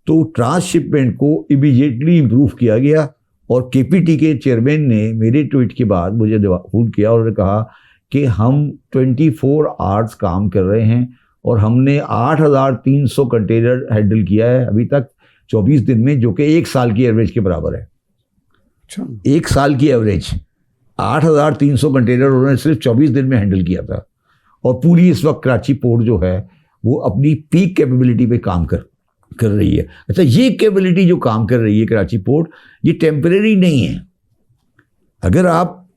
तो ट्रांसशिपमेंट को इमीडिएटली इम्प्रूव किया गया। और KPT के चेयरमैन ने मेरे ट्वीट के बाद मुझे फ़ोन किया और उन्होंने कहा कि हम 24 आवर्स काम कर रहे हैं और हमने 8,300 कंटेनर हैंडल किया है अभी तक, 24 दिन में, जो कि 1 साल की एवरेज के बराबर है। अच्छा, 1 साल की एवरेज 8,300 कंटेनर उन्होंने सिर्फ 24 दिन में हैंडल किया था। और पूरी इस वक्त कराची पोर्ट जो है वो अपनी पीक कैपेबिलिटी पे काम कर रही है। अच्छा, ये कैपेबिलिटी जो काम कर रही है कराची पोर्ट, ये टेम्परेरी नहीं है। अगर आप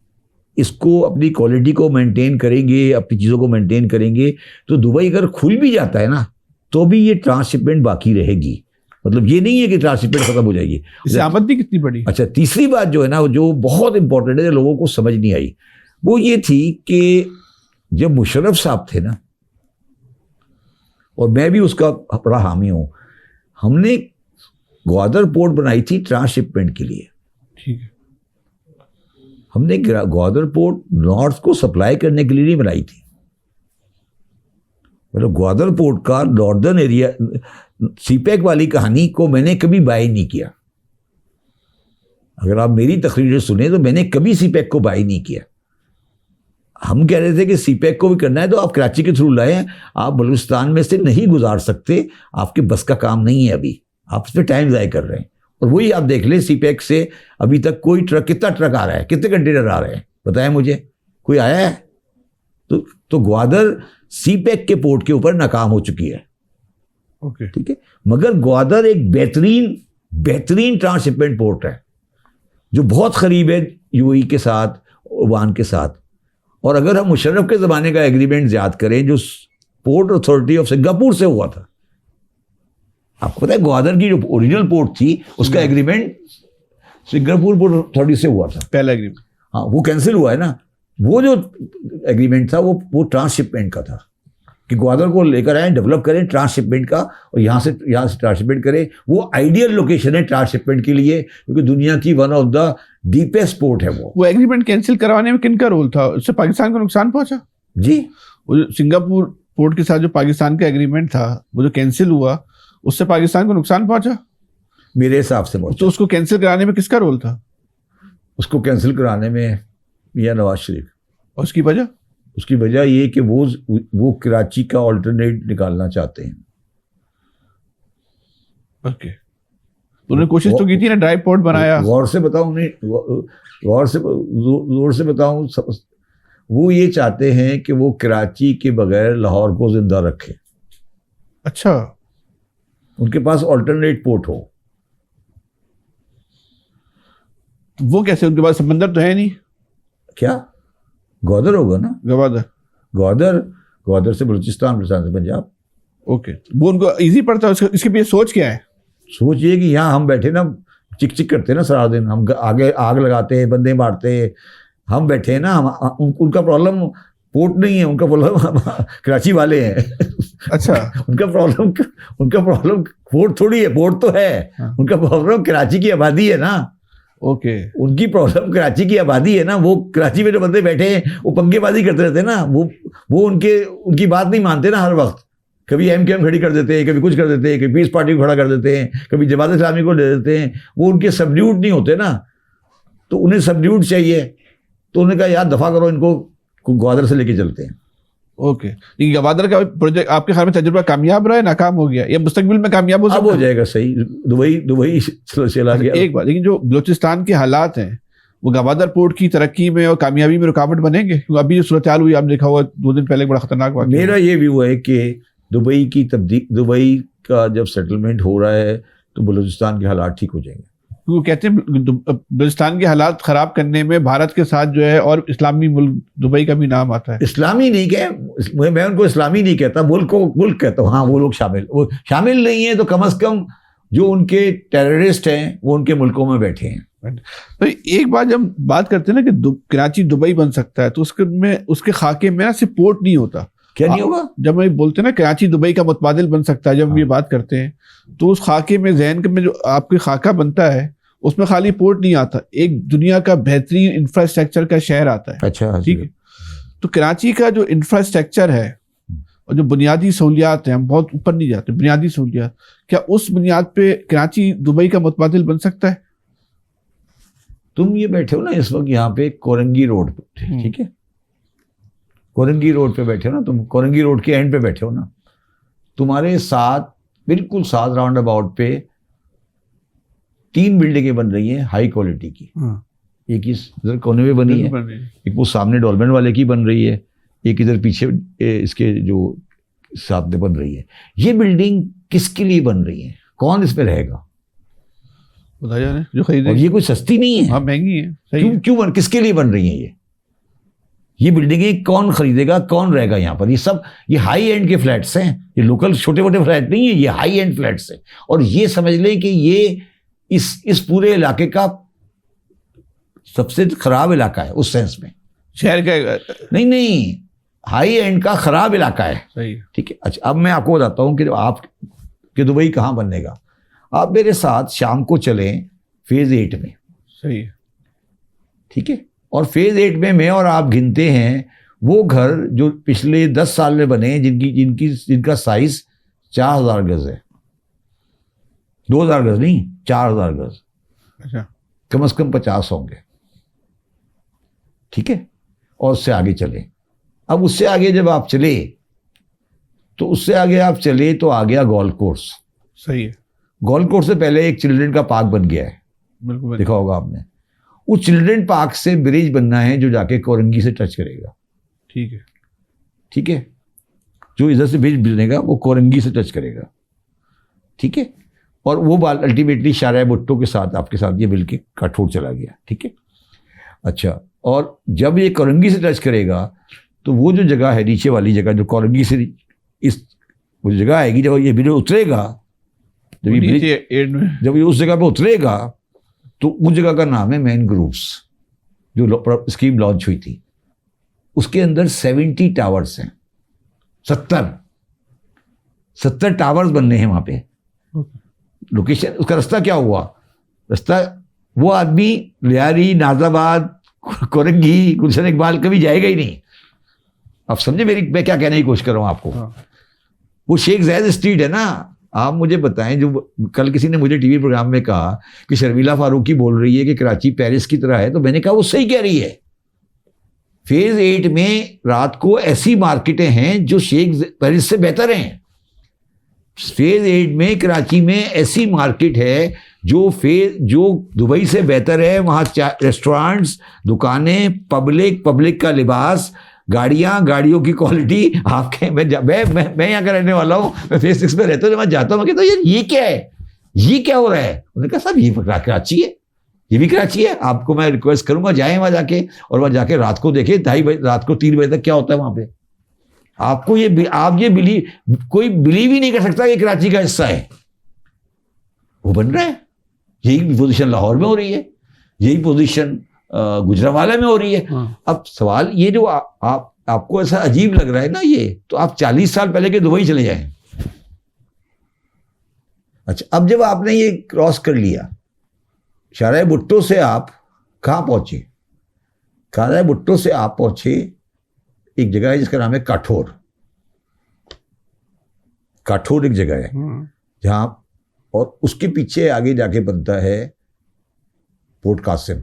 इसको अपनी क्वालिटी को मेंटेन करेंगे, अपनी चीज़ों को मेंटेन करेंगे, तो दुबई अगर खुल भी जाता है ना, तो भी ये ट्रांसशिपमेंट बाकी रहेगी। मतलब ये नहीं है कि ट्रांसशिपमेंट खत्म हो जाएगी। इससे आमद भी कितनी बड़ी। अच्छा, तीसरी बात जो है ना, जो बहुत इंपॉर्टेंट है, जो लोगों को समझ नहीं आई, वो ये थी कि जब मुशर्रफ साहब थे ना, और मैं भी उसका बड़ा हामी हूं, हमने ग्वादर पोर्ट बनाई थी ट्रांसशिपमेंट के लिए। ठीक है। हमने ग्वादर पोर्ट नॉर्थ को सप्लाई करने के लिए नहीं बनाई थी। मतलब ग्वादर पोर्ट का नॉर्दर्न एरिया, सीपैक वाली कहानी को मैंने कभी बाय नहीं किया। अगर आप मेरी तकरीरें सुने तो मैंने कभी सीपैक को बाय नहीं किया। हम कह रहे थे कि सीपैक को भी करना है तो आप कराची के थ्रू लाएं, आप बलूचिस्तान में से नहीं गुजार सकते, आपके बस का काम नहीं है अभी, आप इस पर टाइम ज़ाया कर रहे हैं। और वही आप देख लें, सीपैक से अभी तक कोई ट्रक, कितना ट्रक आ रहा है, कितने कंटेनर आ रहे हैं बताएं मुझे, कोई आया है? तो ग्वादर सीपैक के पोर्ट के ऊपर नाकाम हो चुकी है। ओके, ठीक है, मगर ग्वादर एक बेहतरीन ट्रांसशिपमेंट पोर्ट है जो बहुत करीब है यूएई के साथ, ओमान के साथ। और अगर हम मुशर्रफ के ज़माने का एग्रीमेंट याद करें जो पोर्ट अथॉरिटी ऑफ सिंगापुर से हुआ था, आपको पता है ग्वादर की जो ओरिजिनल पोर्ट थी उसका एग्रीमेंट सिंगापुर पोर्ट अथॉरिटी से हुआ था, पहला एग्रीमेंट। हाँ, वो कैंसिल हुआ है ना। वो जो एग्रीमेंट था वो ट्रांसशिपमेंट का था कि ग्वादर को लेकर आए, डेवलप करें ट्रांसशिपमेंट का, और यहाँ से ट्रांसशिपमेंट करें। वो आइडियल लोकेशन है ट्रांसशिपमेंट के लिए, क्योंकि दुनिया की one of the deepest port है वो। एग्रीमेंट कैंसिल करवाने में किनका रोल था? उससे पाकिस्तान को नुकसान पहुंचा जी। वो जो सिंगापुर पोर्ट के साथ जो पाकिस्तान का एग्रीमेंट था वो जो कैंसिल हुआ, उससे पाकिस्तान को नुकसान पहुंचा मेरे हिसाब से बहुत। तो उसको कैंसिल कराने में किसका रोल था? उसको कैंसिल कराने में मियां नवाज शरीफ। और उसकी वजह? उसकी वजह ये कि वो कराची का ऑल्टरनेट निकालना चाहते हैं। ओके, उन्होंने कोशिश तो की थी ना, ड्राई पोर्ट बनाया। गौर से बताऊं, नहीं गौर से जोर से बताऊं, वो ये चाहते हैं कि वो कराची के बगैर लाहौर को जिंदा रखे। अच्छा, उनके पास ऑल्टरनेट पोर्ट हो। वो कैसे? उनके पास समंदर तो है नहीं। क्या ग्वादर होगा ना? ग्वादर से बलूचिस्तान, बलूचिस्तान से पंजाब। ओके, वो उनको इजी पड़ता है। इसके पीछे सोच क्या है? सोच ये कि यहाँ हम बैठे ना, चिक चिक करते हैं ना सारा दिन, हम आगे आग लगाते हैं, बंदे मारते हैं, हम बैठे हैं ना। उनका प्रॉब्लम पोर्ट नहीं है, उनका प्रॉब्लम कराची वाले हैं। अच्छा, उनका प्रॉब्लम पोर्ट थोड़ी है, पोर्ट तो है। हाँ। उनका प्रॉब्लम कराची की आबादी है ना। ओके, उनकी प्रॉब्लम कराची की आबादी है ना। वो कराची में जो बंदे बैठे हैं वो पंगेबाजी करते रहते हैं ना। वो उनकी बात नहीं मानते ना। हर वक्त कभी एमकेएम खड़ी कर देते हैं, कभी कुछ कर देते हैं, कभी पीस पार्टी को खड़ा कर देते हैं, कभी जमात इस्लामी को ले देते हैं। वो उनके सबड्यूट नहीं होते ना, तो उन्हें सबड्यूट चाहिए। तो उन्होंने कहा यार दफ़ा करो, इनको ग्वादर से लेके चलते हैं। ओके, लेकिन ग्वादर का प्रोजेक्ट आपके ख्याल में तजुर्बा कामयाब रहा है, नाकाम हो गया, या मुस्तकबिल में कामयाब हो सकता है? अब हो जाएगा सही। दुबई चला गया। एक बात, लेकिन जो बलूचिस्तान के हालात हैं वो ग्वादर पोर्ट की तरक्की में और कामयाबी में रुकावट बनेंगे? क्योंकि अभी जो सूरत हाल हुई, आप देखा हुआ 2 दिन पहले बड़ा खतरनाक वाक़या। मेरा ये व्यू है कि दुबई का जब सेटलमेंट हो रहा है तो बलूचिस्तान के हालात ठीक हो जाएंगे। वो कहते हैं बलूचिस्तान के हालात खराब करने में भारत के साथ जो है और इस्लामी मुल्क दुबई का भी नाम आता है। इस्लामी नहीं कह, मैं उनको इस्लामी नहीं कहता, मुल्क को मुल्क कहता हूँ। हाँ, वो लोग वो शामिल नहीं है, तो कम से कम जो उनके टेररिस्ट हैं वो उनके मुल्कों में बैठे हैं। तो एक बात जब बात करते हैं ना कि कराची दुबई बन सकता है, तो उसके खाके में ना सिर्फ पोर्ट नहीं होता। क्या नहीं होगा? जब हम बोलते हैं ना कराची दुबई का मुतबादिल बन सकता है, जब हम ये बात करते हैं, तो उस खाके में जहन में जो आपके खाका बनता है उसमें खाली पोर्ट नहीं आता, एक दुनिया का बेहतरीन इंफ्रास्ट्रक्चर का शहर आता है। अच्छा, ठीक है। तो कराची का जो इंफ्रास्ट्रक्चर है और जो बुनियादी सहूलियात हैं, हम बहुत ऊपर नहीं जाते, बुनियादी सहूलियात, क्या उस बुनियाद पे कराची दुबई का मुतबादिल बन सकता है? तुम ये बैठे हो ना इस वक्त यहाँ पे कोरंगी रोड पे, ठीक है, कोरंगी रोड पे बैठे हो ना तुम, कोरंगी रोड के एंड पे बैठे हो ना। तुम्हारे साथ, बिल्कुल साथ राउंड अबाउट पे 3 बिल्डिंगें बन रही हैं हाई क्वालिटी की। हाँ, एक इधर कोने में बनी है, बन रही है। एक वो सामने डॉल्मेन वाले की बन रही है, एक इधर पीछे इसके जो साथ में बन रही है। ये बिल्डिंग किसके लिए बन रही है, कौन इसमें रहेगा? बताया जा रहा है जो और खरीदे। ये कोई सस्ती नहीं है। हाँ, महंगी है, सही क्यों है। क्यों किसके लिए बन रही है ये बिल्डिंगें? कौन खरीदेगा, कौन रहेगा यहाँ पर? ये सब ये हाई एंड के फ्लैट्स हैं, ये लोकल छोटे मोटे फ्लैट नहीं है, ये हाई एंड फ्लैट्स हैं। और ये समझ लें कि ये इस पूरे इलाके का सबसे खराब इलाका है उस सेंस में। शहर का नहीं, हाई एंड का खराब इलाका है। सही है। ठीक है। अच्छा, अब मैं आपको बताता हूँ कि आप कि दुबई कहाँ बनेगा। आप मेरे साथ शाम को चलें फेज 8 में। सही है। ठीक है। और फेज 8 में मैं और आप गिनते हैं वो घर जो पिछले 10 साल में बने, जिनका साइज 4000 गज है। 2000 गज नहीं, 4000 गज। अच्छा। कम से कम 50 होंगे। ठीक है। और उससे आगे चले। अब उससे आगे जब आप चले तो उससे आगे आप चले तो आ गया गोल्फ कोर्स। सही है। गोल्फ कोर्स से पहले एक चिल्ड्रन का पार्क बन गया है, बिल्कुल देखा होगा आपने। उस चिल्ड्रन पार्क से ब्रिज बनना है जो जाके कोरंगी से टच करेगा। ठीक है। ठीक है। जो इधर से ब्रिज बनेगा वो कोरंगी से टच करेगा। ठीक है। और वो बाल अल्टीमेटली शाहराह भुट्टो के साथ आपके साथ ये मिलके काठोर चला गया। ठीक है। अच्छा, और जब ये कोरंगी से टच करेगा तो वो जो जगह है नीचे वाली जगह, जो कोरंगी से इस वो जगह आएगी, जब ये ब्रिज उतरेगा, जब ये ब्रिज एड में जब ये उस जगह पे उतरेगा तो उस जगह का नाम है मैन ग्रूव्स, जो स्कीम लॉन्च हुई थी। उसके अंदर 70 टावर्स हैं। 70 टावर्स बनने हैं वहां पे। लोकेशन, उसका रास्ता क्या हुआ? रास्ता वो आदमी लियारी, नाजाबाद, कोरंगी, गुलशन इकबाल कभी जाएगा ही नहीं। आप समझे मैं क्या कहने की कोशिश कर रहा हूं आपको। हाँ। वो शेख जायद स्ट्रीट है ना। आप मुझे बताएं, जो कल किसी ने मुझे टीवी प्रोग्राम में कहा कि शर्मिला फारूकी बोल रही है कि कराची पेरिस की तरह है, तो मैंने कहा वो सही कह रही है। फेज 8 में रात को ऐसी मार्केटें हैं जो शेख पेरिस से बेहतर हैं। फेज 8 में कराची में ऐसी मार्केट है जो दुबई से बेहतर है। वहाँ रेस्टोरेंट्स, दुकानें, पब्लिक का लिबास, गाड़ियों की क्वालिटी। आपके मैं यहाँ का रहने वाला हूँ, मैं फेज 6 में रहता हूँ। जब मैं जाता हूँ मैं कहता हूँ यार ये क्या है, ये क्या हो रहा है? उन्होंने कहा साहब ये कराची है, ये भी कराची है। आपको मैं रिक्वेस्ट करूंगा जाएं वहाँ जाके, और वहाँ जाके रात को देखें 2:30 बजे, रात को 3 बजे तक क्या होता है वहाँ पे। आपको कोई बिलीव ही नहीं कर सकता कि कराची का हिस्सा है। वो बन रहा है। यही पोजीशन लाहौर में हो रही है, यही पोजीशन गुजरांवाला में हो रही है। हाँ। अब सवाल ये जो आपको ऐसा अजीब लग रहा है ना, ये तो आप 40 साल पहले के दुबई चले जाएं। अच्छा, अब जब आपने ये क्रॉस कर लिया, शाहराह भुट्टो से आप कहाँ पहुंचे? शाहराह भुट्टो से आप पहुंचे एक जगह है जिसका नाम है काठोर। काठोर एक जगह है जहां, और उसके पीछे आगे जाके बनता है पोर्ट कासिम,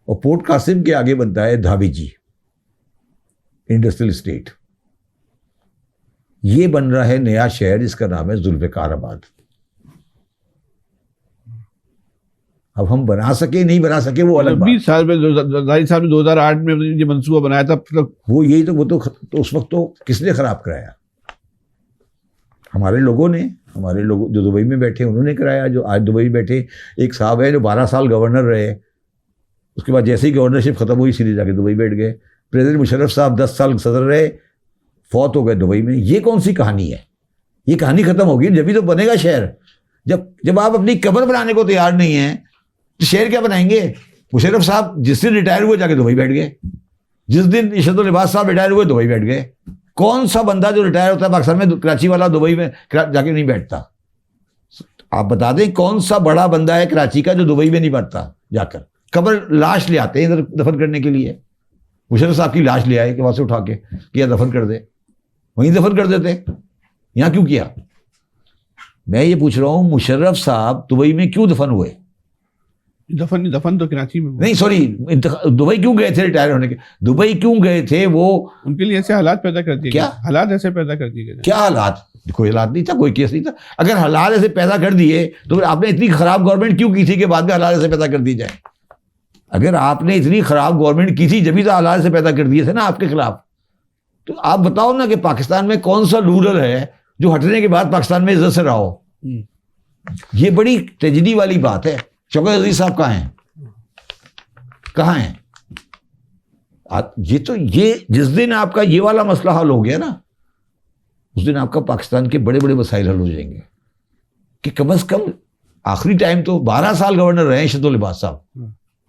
और पोर्ट कासिम के आगे बनता है धाबीजी इंडस्ट्रियल एस्टेट। ये बन रहा है नया शहर जिसका नाम है जुल्फिकाराबाद। अब हम बना सके नहीं बना सके वो अलग बात। 20 साल में 2008 में ये मंसूबा बनाया था। वो यही तो उस वक्त तो किसने खराब कराया? हमारे लोग जो दुबई में बैठे उन्होंने कराया। जो आज दुबई में बैठे एक साहब है जो 12 साल गवर्नर रहे, उसके बाद जैसे ही गवर्नरशिप खत्म हुई सीधे जाके दुबई बैठ गए। प्रेसिडेंट मुशर्रफ साहब 10 साल सदर रहे, फौत हो गए दुबई में। ये कौन सी कहानी है? ये कहानी खत्म होगी जब भी तो बनेगा शहर। जब आप अपनी कब्र बनाने को तैयार नहीं है तो शहर क्या बनाएंगे? मुशर्रफ साहब जिस दिन रिटायर हुए जाके दुबई बैठ गए, जिस दिन इशरतुल लिबास साहब रिटायर हुए दुबई बैठ गए। कौन सा बंदा जो रिटायर होता है पाकिस्तान में, कराची वाला दुबई में जाके नहीं बैठता? आप बता दें कौन सा बड़ा बंदा है कराची का जो दुबई में नहीं बैठता जाकर? कब्र लाश ले आते हैं इधर दफन करने के लिए। मुशर्रफ साहब की लाश ले आए कि वहां से उठा के किया दफन कर दे, वहीं दफन कर देते। यहां क्यों किया? मैं ये पूछ रहा हूं मुशर्रफ साहब दुबई में क्यों दफन हुए? दफन तो कराची में हुआ। नहीं सॉरी, दुबई क्यों गए थे रिटायर होने के? दुबई क्यों गए थे वो? उनके लिए ऐसे हालात पैदा कर दिए क्या गए। हालात ऐसे पैदा कर दिए गए। क्या हालात? कोई हालात नहीं था, कोई केस नहीं था। अगर हालात ऐसे पैदा कर दिए तो फिर आपने इतनी खराब गवर्नमेंट क्यों की थी कि बाद में हालात ऐसे पैदा कर दी जाए? अगर आपने इतनी खराब गवर्नमेंट की थी जब भी तो हालात ऐसे पैदा कर दिए थे ना आपके खिलाफ। तो आप बताओ ना कि पाकिस्तान में कौन सा रूलर है जो हटने के बाद पाकिस्तान में इज्जत से रहा हो? ये बड़ी ट्रेजेडी वाली बात है। शौकत अजीज साहब कहाँ हैं? कहाँ हैं? ये जिस दिन आपका ये वाला मसला हल हो गया ना, उस दिन आपका पाकिस्तान के बड़े बड़े मसाइल हल हो जाएंगे। कि कम से कम आखिरी टाइम तो 12 साल गवर्नर रहे शहदुल लिबास साहब,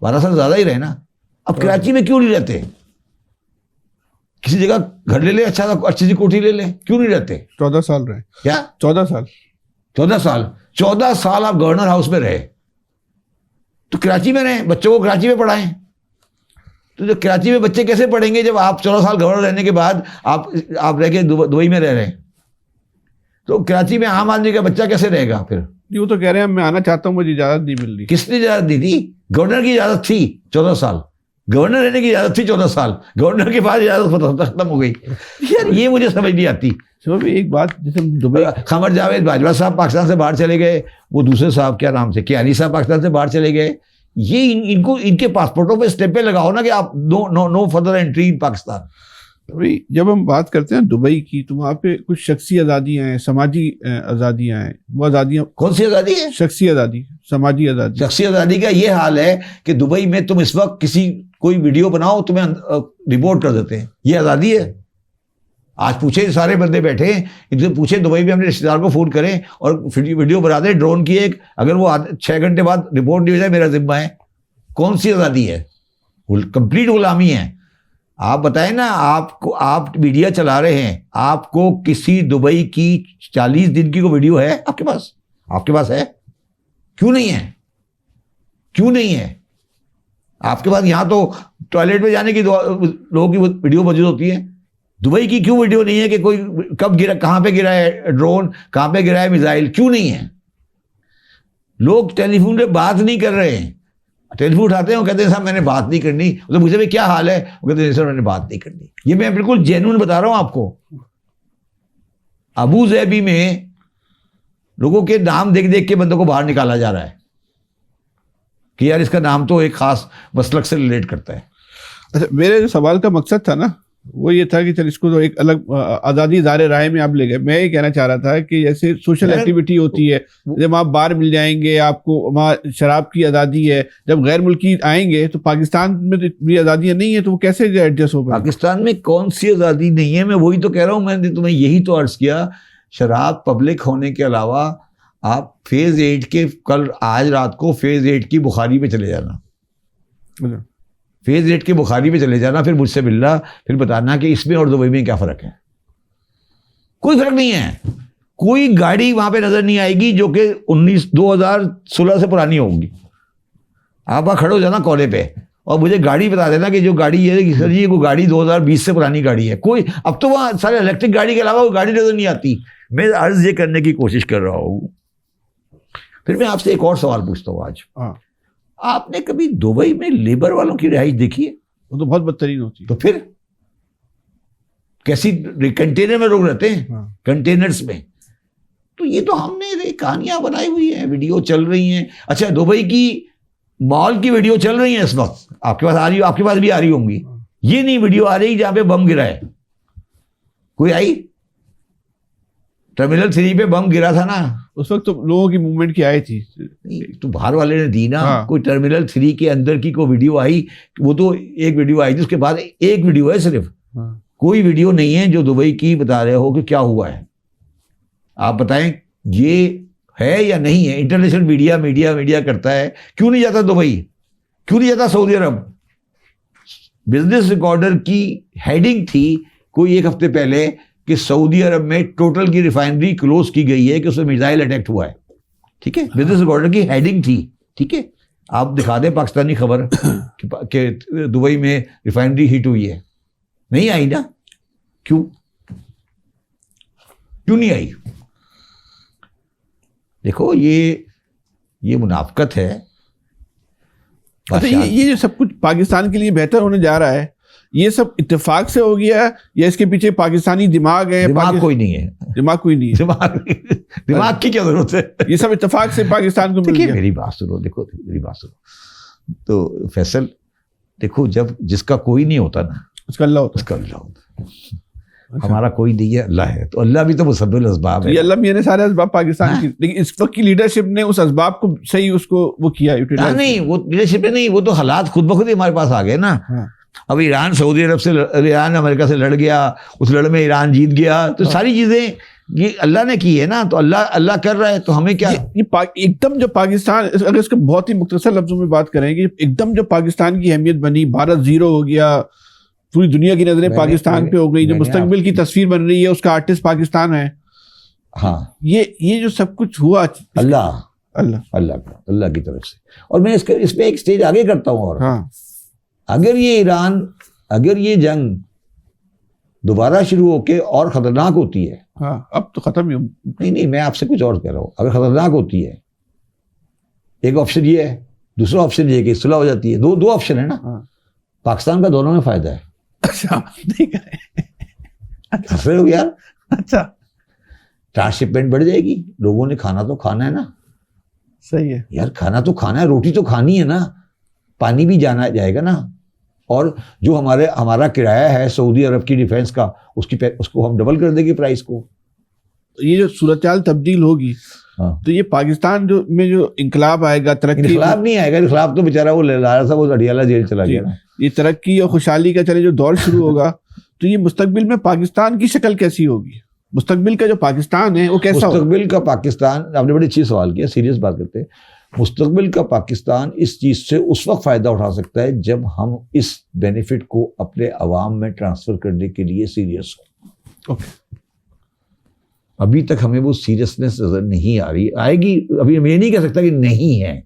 12 साल ज्यादा ही रहे ना। अब कराची में क्यों नहीं रहते? किसी जगह घर ले ले, अच्छा अच्छी सी कोठी ले ले, क्यों नहीं रहते? 14 साल रहे। क्या 14 साल? 14 साल आप गवर्नर हाउस में रहे, तो कराची में रहे, बच्चों को कराची में पढ़ाएं। तो जो कराची में बच्चे कैसे पढ़ेंगे जब आप 14 साल गवर्नर रहने के बाद आप रह के दुबई में रह रहे हैं? तो कराची में आम आदमी का बच्चा कैसे रहेगा फिर? वो तो कह रहे हैं मैं आना चाहता हूँ, मुझे इजाजत नहीं मिल रही। किसने इजाजत दी थी? गवर्नर की इजाजत थी 14 साल, गवर्नर रहने की इजाजत थी 14 साल, गवर्नर के बाद इजाजत खत्म हो गई। यार ये मुझे समझ नहीं आती। एक बात, जैसे दुबई खमर जावेद बाजवा साहब पाकिस्तान से बाहर चले गए, वो दूसरे साहब क्या नाम से कियानी साहब पाकिस्तान से बाहर चले गए। ये इनको इनके पासपोर्टों पे स्टेपे लगाओ ना कि आप no further entry in Pakistan. भाई जब हम बात करते हैं दुबई की, तो वहाँ पे कुछ शख्सी आज़ादियाँ हैं, समाजी आज़ादियाँ हैं। वो आज़ादियाँ कौन सी आज़ादी है? शख्सी आज़ादी, समाजी आज़ादी। शख्सी आज़ादी का ये हाल है कि दुबई में तुम इस वक्त कोई वीडियो बनाओ तुम्हें रिपोर्ट कर देते हैं। ये आज़ादी है? आज पूछे सारे बंदे बैठे, इनसे पूछे दुबई में अपने रिश्तेदार को फोन करें और वीडियो बना दे ड्रोन की एक, अगर वो 6 घंटे बाद रिपोर्ट नहीं हो जाए मेरा जिम्मा है। कौन सी आज़ादी है? कंप्लीट गुलामी है। आप बताएं ना, आप मीडिया चला रहे हैं, आपको किसी दुबई की 40 दिन की को वीडियो है आपके पास? आपके पास है? क्यों नहीं है? क्यों नहीं है आपके पास? यहां तो टॉयलेट में जाने की लोगों की वीडियो मौजूद होती है। दुबई की क्यों वीडियो नहीं है कि कोई कब गिरा, कहां पे गिरा है ड्रोन, कहां पे गिरा है मिसाइल? क्यों नहीं है? लोग टेलीफोन पे बात नहीं कर रहे हैं। टेलीफोन उठाते हैं, वो कहते हैं साहब मैंने बात नहीं करनी। तो मुझे भी क्या हाल है? वो कहते हैं सर मैंने बात नहीं करनी। ये मैं बिल्कुल जेन्युइन बता रहा हूं आपको। अबू ज़ैबी में लोगों के नाम देख देख के बंदों को बाहर निकाला जा रहा है कि यार इसका नाम तो एक खास मसलक से रिलेट करता है। अच्छा, मेरे जो सवाल का मकसद था ना, वो ये था कि चल इसको तो एक अलग आज़ादी दायरे राय में आप ले गए। मैं ये कहना चाह रहा था कि जैसे सोशल एक्टिविटी होती है, जब आप बाहर मिल जाएंगे, आपको वहाँ शराब की आज़ादी है, जब गैर मुल्की आएंगे तो पाकिस्तान में तो इतनी आज़ादियाँ नहीं है, तो वो कैसे एडजस्ट हो पाए? पाकिस्तान में कौन सी आज़ादी नहीं है? मैं वही तो कह रहा हूँ, मैंने तुम्हें यही तो अर्ज किया। शराब पब्लिक होने के अलावा आप फेज 8 के आज रात को फेज 8 की बुखारी में चले जाना, फेज 8 की बुखारी में चले जाना, फिर मुझसे मिलना, फिर बताना कि इसमें और दुबई में क्या फ़र्क है। कोई फ़र्क नहीं है। कोई गाड़ी वहाँ पे नज़र नहीं आएगी जो कि 2016 से पुरानी होगी। आप वहाँ खड़े हो जाना कोने पे और मुझे गाड़ी बता देना कि जो गाड़ी है सर जी वो गाड़ी 2020 से पुरानी गाड़ी है। कोई अब तो वहाँ सारे इलेक्ट्रिक गाड़ी के अलावा वो गाड़ी नज़र नहीं आती। मैं अर्ज़ ये करने की कोशिश कर रहा हूँ। फिर मैं आपसे एक और सवाल पूछता हूँ आज। आपने कभी दुबई में लेबर वालों की रिहाइश देखी है? वो तो बहुत बदतरीन होती है। तो फिर कैसी कंटेनर में लोग रहते हैं, कंटेनर्स में। तो ये तो हमने कहानियां बनाई हुई हैं, वीडियो चल रही हैं। अच्छा, दुबई की मॉल की वीडियो चल रही है इस वक्त, आपके पास आ रही, आपके पास भी आ रही होंगी। ये नहीं वीडियो आ रही जहां पे बम गिरा है। कोई आई? टर्मिनल 3 पे बम गिरा था ना, उस वक्त तो लोगों की मूवमेंट की आई थी। तो बाहर वाले ने दी ना। कोई टर्मिनल 3 के अंदर की कोई वीडियो आई? वो तो एक वीडियो आई थी, उसके बाद एक वीडियो है सिर्फ। कोई वीडियो नहीं है जो दुबई की बता रहे हो कि क्या हुआ है। आप बताएं ये है या नहीं है? इंटरनेशनल मीडिया करता है। क्यों नहीं जाता दुबई? क्यों नहीं जाता सऊदी अरब? बिजनेस रिकॉर्डर की हेडिंग थी कोई एक हफ्ते पहले कि सऊदी अरब में टोटल की रिफाइनरी क्लोज की गई है कि उसमें मिसाइल अटैक हुआ है। ठीक है, बिजनेस रिकॉर्डर की हेडिंग थी। ठीक है, आप दिखा दें पाकिस्तानी खबर कि दुबई में रिफाइनरी हिट हुई है। नहीं आई ना? क्यों नहीं आई? देखो ये मुनाफकत है अच्छा, ये जो सब कुछ पाकिस्तान के लिए बेहतर होने जा रहा है, ये सब इत्तेफाक से हो गया है या इसके पीछे पाकिस्तानी दिमाग है? दिमाग कोई नहीं है, दिमाग कोई नहीं है, दिमाग की क्या जरूरत है? ये सब इत्तेफाक से पाकिस्तान को मिल देखिए गया। मेरी बात सुनो, देखो मेरी बात सुनो। तो फैसल देखो, जब जिसका कोई नहीं होता ना, उसका अल्लाह होता उसका अल्लाह होता है। हमारा कोई नहीं है, अल्लाह है, तो अल्लाह भी तो मुसब्बिल असबाब है। है। ये अल्लाह मियां ने सारे असबाब पाकिस्तान की, लेकिन इस वक्त की लीडरशिप ने उस असबाब को सही उसको वो किया, यूटिलाइज। नहीं, वो लीडरशिप ने नहीं, वो तो हालात खुद ब खुद ही हमारे पास आ गए ना। अब ईरान सऊदी अरब से, ईरान अमेरिका से लड़ गया, उस लड़ में ईरान जीत गया, तो सारी चीजें ये अल्लाह ने की है ना, तो अल्लाह कर रहा है, तो हमें क्या? ये एकदम जो पाकिस्तान, अगर इसके बहुत ही मुख्तसर लफ्जों में बात करेंगे, एकदम जो पाकिस्तान की अहमियत बनी, भारत जीरो हो गया, पूरी दुनिया की नजरें पाकिस्तान पे हो गई, जो मुस्तकबिल की तस्वीर बन रही है उसका आर्टिस्ट पाकिस्तान है। हाँ, ये जो सब कुछ हुआ अल्लाह की तरफ से। और मैं इस पे एक स्टेज आगे करता हूँ, और हाँ, अगर ये जंग दोबारा शुरू होके और खतरनाक होती है, हाँ, अब तो खत्म ही। नहीं, मैं आपसे कुछ और कह रहा हूँ। अगर खतरनाक होती है, एक ऑप्शन ये है, दूसरा ऑप्शन ये कि सुलह हो जाती है। दो ऑप्शन है ना। हाँ। पाकिस्तान का दोनों में फायदा है। अच्छा, नहीं करें। अच्छा फिर हो यार, अच्छा, ट्रांसशिपमेंट बढ़ जाएगी, लोगों ने खाना तो खाना है ना। सही है यार, खाना तो खाना है, रोटी तो खानी है ना, पानी भी जाएगा ना। और जो हमारा किराया है सऊदी अरब की डिफेंस का, उसको हम डबल कर देंगे प्राइस को। ये जो सूरत-ए-हाल तब्दील होगी, हाँ। तो ये पाकिस्तान में जो इंकलाब आएगा, तरक्की, इंकलाब नहीं आएगा। इंकलाब तो बेचारा वो ला रहा था, वो अडियाला जेल चला गया ना। ये तरक्की और खुशहाली का चले जो दौर शुरू होगा, तो ये मुस्तकबिल में पाकिस्तान की शक्ल कैसी होगी? मुस्तकबिल का जो पाकिस्तान है वो कैसा होगा? मुस्तकबिल का पाकिस्तान, आपने बड़ी अच्छी सवाल किया, सीरियस बात करते हैं। मुस्तकबिल का पाकिस्तान इस चीज से उस वक्त फायदा उठा सकता है जब हम इस बेनिफिट को अपने अवाम में ट्रांसफर करने के लिए सीरियस हो। अभी तक हमें वो सीरियसनेस नजर नहीं आ रही, आएगी। अभी मैं नहीं कह सकता कि नहीं है।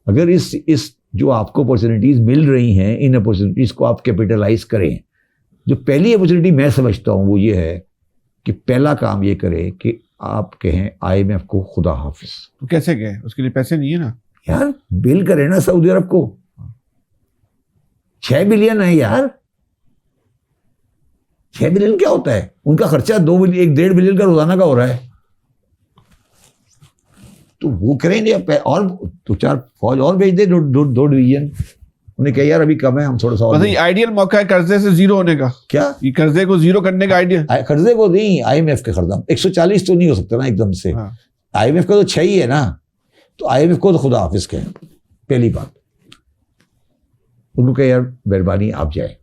अगर इस जो आपको अपॉर्चुनिटीज मिल रही हैं, इन अपॉर्चुनिटीज को आप कैपिटलाइज करें। जो पहली अपॉर्चुनिटी मैं समझता हूं वो ये है कि पहला काम ये करें कि आप कहें IMF को खुदा हाफिज। तो कैसे कहें? उसके लिए पैसे नहीं है ना यार। बिल करें ना सऊदी अरब को, 6 बिलियन है यार। 6 बिलियन क्या होता है? उनका खर्चा 1.5 बिलियन का रोजाना का हो रहा है। तो वो करेंगे, और 2-4 फौज और भेज दे, 2 डिवीजन। उन्हें कहा यार अभी कम है, हम थोड़ा सा और। ये आइडियल मौका है कर्जे से जीरो होने का। क्या? ये कर्जे को जीरो करने का आइडिया? कर्जे को नहीं, IMF के कर्जा 140 तो नहीं हो सकता ना एकदम से। हाँ। IMF का तो 6 ही है ना, तो IMF को तो खुदा हाफिज कहें। पहली बात उनको कहे यार मेहरबानी आप जाए।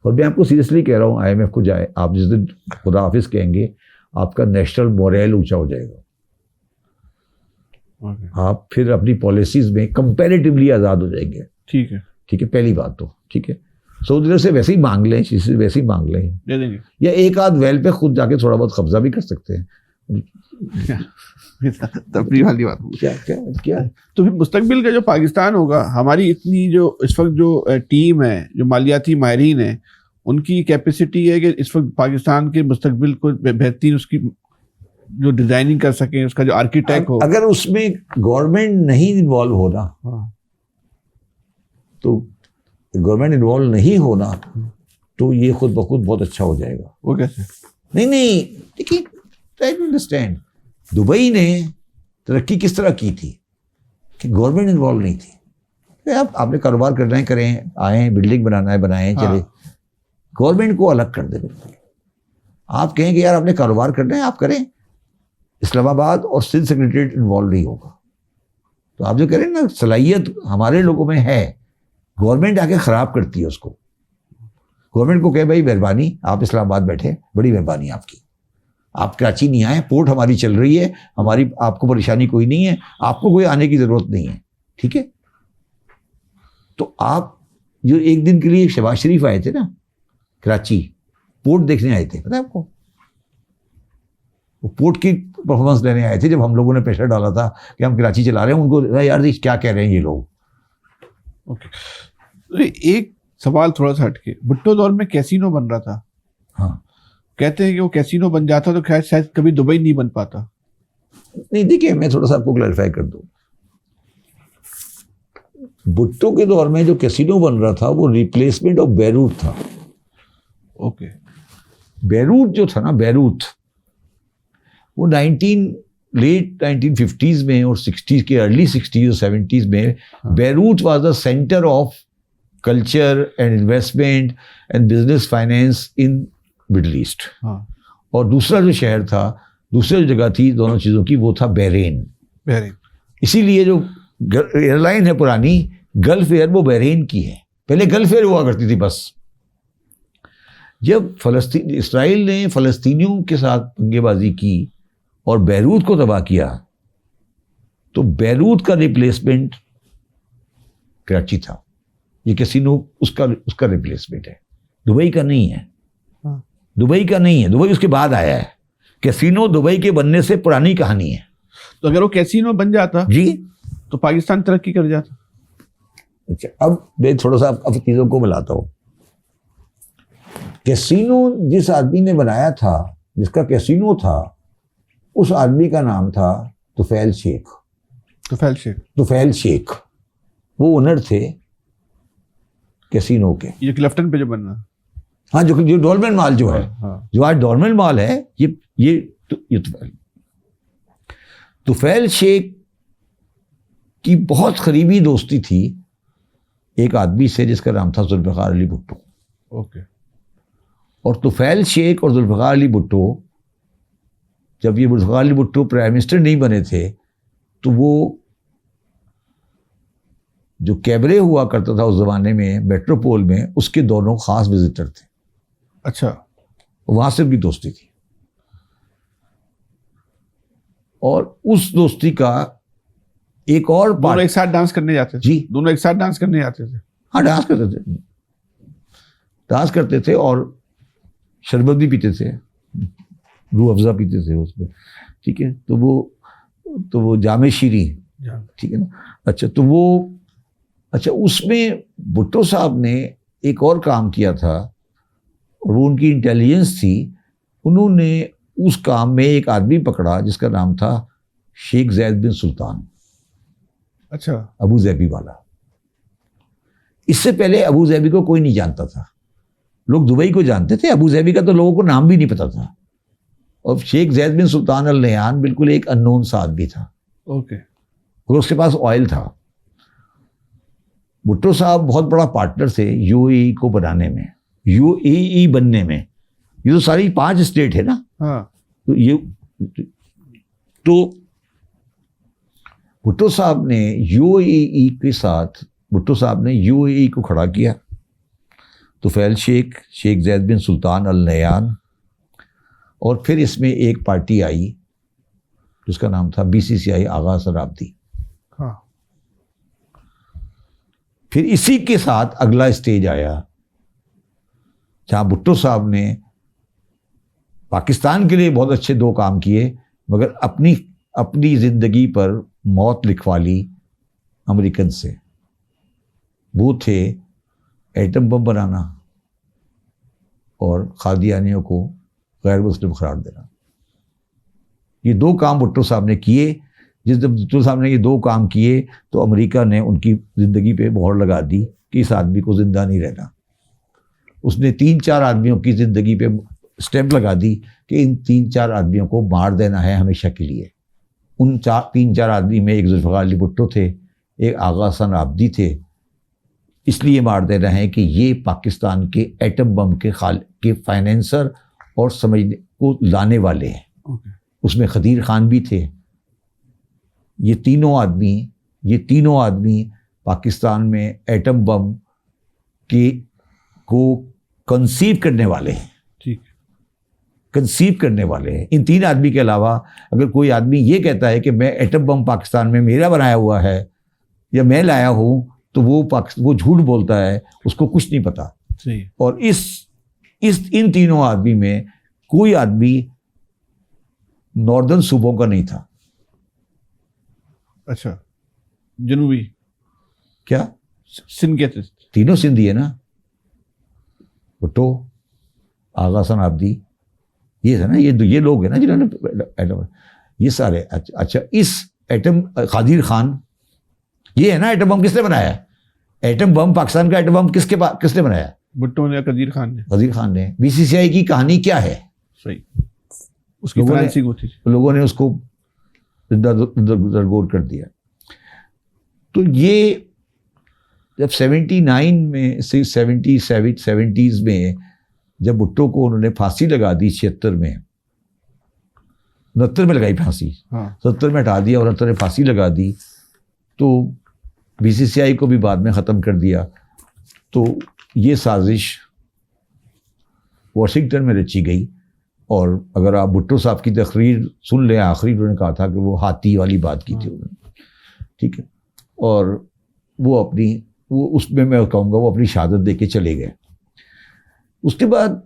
और मैं आपको सीरियसली कह रहा हूँ, IMF को जाए आप। जिस दिन खुदा हाफिज कहेंगे, आपका नेशनल मोरल ऊंचा हो जाएगा। आप फिर अपनी पॉलिसीज में कंपैरेटिवली आज़ाद हो जाएंगे। ठीक है, पहली बात तो ठीक है। सऊदी अरब से वैसे ही मांग लें, चीज़ें वैसे ही मांग लें, दे देंगे, या एक आध वेल पे खुद जाके थोड़ा बहुत कब्जा भी कर सकते हैं। तफरी वाली बात। क्या तो फिर मुस्तकबिल का जो पाकिस्तान होगा, हमारी इतनी जो इस वक्त जो टीम है, जो मालियाती माहिरीन है, उनकी कैपेसिटी है कि इस वक्त पाकिस्तान के मुस्तकबिल को बेहतरीन उसकी जो डिजाइनिंग कर सकें, उसका जो आर्किटेक्ट हो। अगर उसमें गवर्नमेंट नहीं इन्वॉल्व होना, तो गवर्नमेंट इन्वॉल्व नहीं होना, तो ये खुद ब खुद बहुत अच्छा हो जाएगा। वो कैसे? नहीं, देखिए, ट्राई टू अंडरस्टैंड। दुबई ने तरक्की किस तरह की थी कि गवर्नमेंट इन्वॉल्व नहीं थी। आपने कारोबार करना है करें, आए, बिल्डिंग बनाना है बनाएं, चले। गवर्नमेंट को अलग कर दे बिल्कुल। आप कहें कि यार आपने कारोबार करना है, आप करें। इस्लामाबाद और सिंध सेक्रेटरीट इन्वॉल्व नहीं होगा। तो आप जो कह रहे हैं ना, सलाहियत हमारे लोगों में है, गवर्नमेंट आके खराब करती है उसको। गवर्नमेंट को कहे भाई मेहरबानी आप इस्लामाबाद बैठे, बड़ी मेहरबानी आपकी, आप कराची नहीं आए, पोर्ट हमारी चल रही है, हमारी आपको परेशानी कोई नहीं है, आपको कोई आने की जरूरत नहीं है, ठीक है। तो आप जो एक दिन के लिए शहबाज शरीफ आए थे ना कराची, पोर्ट देखने आए थे, पता है आपको? वो पोर्ट की परफॉर्मेंस लेने आए थे। जब हम लोगों ने प्रेशर डाला था कि हम कराची चला रहे हैं, उनको यार क्या कह रहे हैं ये लोग। ओके, एक सवाल थोड़ा सा हटके, भुट्टो दौर में कैसीनो बन रहा था। हाँ, कहते हैं कि वो कैसीनो बन जाता तो खैर शायद कभी दुबई नहीं बन पाता। नहीं, देखिए मैं थोड़ा सा आपको क्लैरिफाई कर दूं। भुट्टो के दौर में जो कैसीनो बन रहा था वो रिप्लेसमेंट ऑफ बैरूत था। ओके। बैरूत जो था ना, बैरूत, वो लेट 1950s में और 60s के अर्ली 60s और 70s में Beirut was the centre of culture and investment and business finance in middle east. और दूसरा जो शहर था, दूसरी जो जगह थी दोनों चीज़ों की, वो था बहरीन। इसीलिए जो एयरलाइन है पुरानी गल्फ एयर, वो बहरीन की है। पहले गल्फ एयर हुआ करती थी बस। जब इसराइल ने फ़लस्तीनियों के साथ पंगेबाजी की और बैरूत को तबाह किया, तो बैरूत का रिप्लेसमेंट कराची था। ये कैसीनो उसका रिप्लेसमेंट है, दुबई का नहीं है। दुबई का नहीं है, दुबई उसके बाद आया है। कैसीनो दुबई के बनने से पुरानी कहानी है। तो अगर वो कैसीनो बन जाता जी तो पाकिस्तान तरक्की कर जाता। अच्छा, अब मैं थोड़ा सा अब चीज़ों को मिलाता हूँ। कैसीनो जिस आदमी ने बनाया था, जिसका कैसीनो था, उस आदमी का नाम था तुफैल शेख। तुफैल शेख वो ओनर थे कैसीनो के। ये क्लिफ्टन पे जो बन रहा, हाँ, जो डॉल्मेन मॉल जो है, जो आज डॉल्मेन मॉल है, ये तुफैल शेख की बहुत करीबी दोस्ती थी एक आदमी से जिसका नाम था जुल्फ़िकार अली भुट्टो। ओके। और तुफैल शेख और जुल्फ़िकार अली भुट्टो, जब ये जुल्फ़िकार अली भुट्टो प्राइम मिनिस्टर नहीं बने थे, तो वो जो कैबरे हुआ करता था उस ज़माने में मेट्रोपोल में, उसके दोनों ख़ास विजिटर थे। अच्छा। वहाँ से भी दोस्ती थी। और उस दोस्ती का एक और बात, दोनों एक साथ डांस करने जाते थे। जी, दोनों एक साथ डांस करने जाते थे। हाँ, डांस करते थे और शरबत भी पीते थे, रूह अफ़ज़ा पीते थे उसमें। ठीक है, तो वो जामे शीरी, ठीक है ना। अच्छा, तो वो, अच्छा, उसमें भुट्टो साहब ने एक और काम किया था और वो उनकी इंटेलिजेंस थी। उन्होंने उस काम में एक आदमी पकड़ा जिसका नाम था शेख ज़ैद बिन सुल्तान। अच्छा। अबू ज़ैबी वाला। इससे पहले अबू ज़ैबी को कोई नहीं जानता था। लोग दुबई को जानते थे, अबू ज़ैबी का तो लोगों को नाम भी नहीं पता था। और शेख ज़ैद बिन सुल्तान अल नहयान बिल्कुल एक अननोन सा आदमी था। ओके। और उसके पास ऑयल था। भुट्टो साहब बहुत बड़ा पार्टनर थे यूएई को बनाने में, यूएई बनने में। ये तो सारी 5 स्टेट है ना। हाँ। तो भुट्टो साहब ने यूएई के साथ, भुट्टो साहब ने यूएई को खड़ा किया। तुफैल शेख, शेख ज़ैद बिन सुल्तान अल नहयान, और फिर इसमें एक पार्टी आई जिसका नाम था बीसीसीआई, आगा हसन आब्दी। हाँ। फिर इसी के साथ अगला स्टेज आया जहां भुट्टो साहब ने पाकिस्तान के लिए बहुत अच्छे 2 काम किए, मगर अपनी ज़िंदगी पर मौत लिखवा ली अमेरिकन से। वो थे एटम बम बनाना और कादियानियों को गैर मुस्लिम करार देना। ये 2 काम भुट्टो साहब ने किए। जब भुट्टो साहब ने ये 2 काम किए तो अमेरिका ने उनकी ज़िंदगी पे मोहर लगा दी कि इस आदमी को ज़िंदा नहीं रहना। उसने 3-4 आदमियों की ज़िंदगी पे स्टैंप लगा दी कि इन 3-4 आदमियों को मार देना है हमेशा के लिए। उन 3-4 आदमी में एक जुल्फ़िकार अली भुट्टो थे, एक आगा हसन आब्दी थे। इसलिए मार देना है कि ये पाकिस्तान के एटम बम के फाइनेंसर और समझने को लाने वाले हैं। उसमें खदीर खान भी थे। ये तीनों आदमी पाकिस्तान में एटम बम को कंसीव करने वाले हैं। ठीक। कंसीव करने वाले हैं। इन 3 आदमी के अलावा अगर कोई आदमी ये कहता है कि मैं एटम बम पाकिस्तान में मेरा बनाया हुआ है या मैं लाया हूँ, तो वो झूठ बोलता है, उसको कुछ नहीं पता। सही। और इन तीनों आदमी में कोई आदमी नॉर्दर्न सूबों का नहीं था। अच्छा। जनूबी क्या? सिंध के थे। तीनों सिंधी है ना। भुट्टो, आगा हसन आब्दी, ये है ना, ये लोग हैं ना जिन्होंने ये सारे। अच्छा, इस एटम, कादिर खान, ये है ना एटम बम किसने बनाया है? एटम बम, पाकिस्तान का एटम बम किसने बनाया? भुट्टो ने, कदीर खान ने। वजीर खान ने। बीसीसीआई की कहानी क्या है? सही, उसकी फाइनेंसिंग होती थी। लोगों ने उसको दरगोर कर दिया। तो ये जब 79 में, 70s में जब भुट्टो को उन्होंने फांसी लगा दी 76 में, 69 में लगाई फांसी, 70 में हटा दिया और 69 में फांसी लगा दी, तो बीसीसीआई को भी बाद में ख़त्म कर दिया। तो ये साजिश वाशिंगटन में रची गई। और अगर आप भुट्टो साहब की तकरीर सुन लें, आखिरी उन्होंने कहा था कि वो हाथी वाली बात की थी उन्होंने, ठीक है, और वो उसमें मैं कहूँगा वो अपनी शहादत दे के चले गए। उसके बाद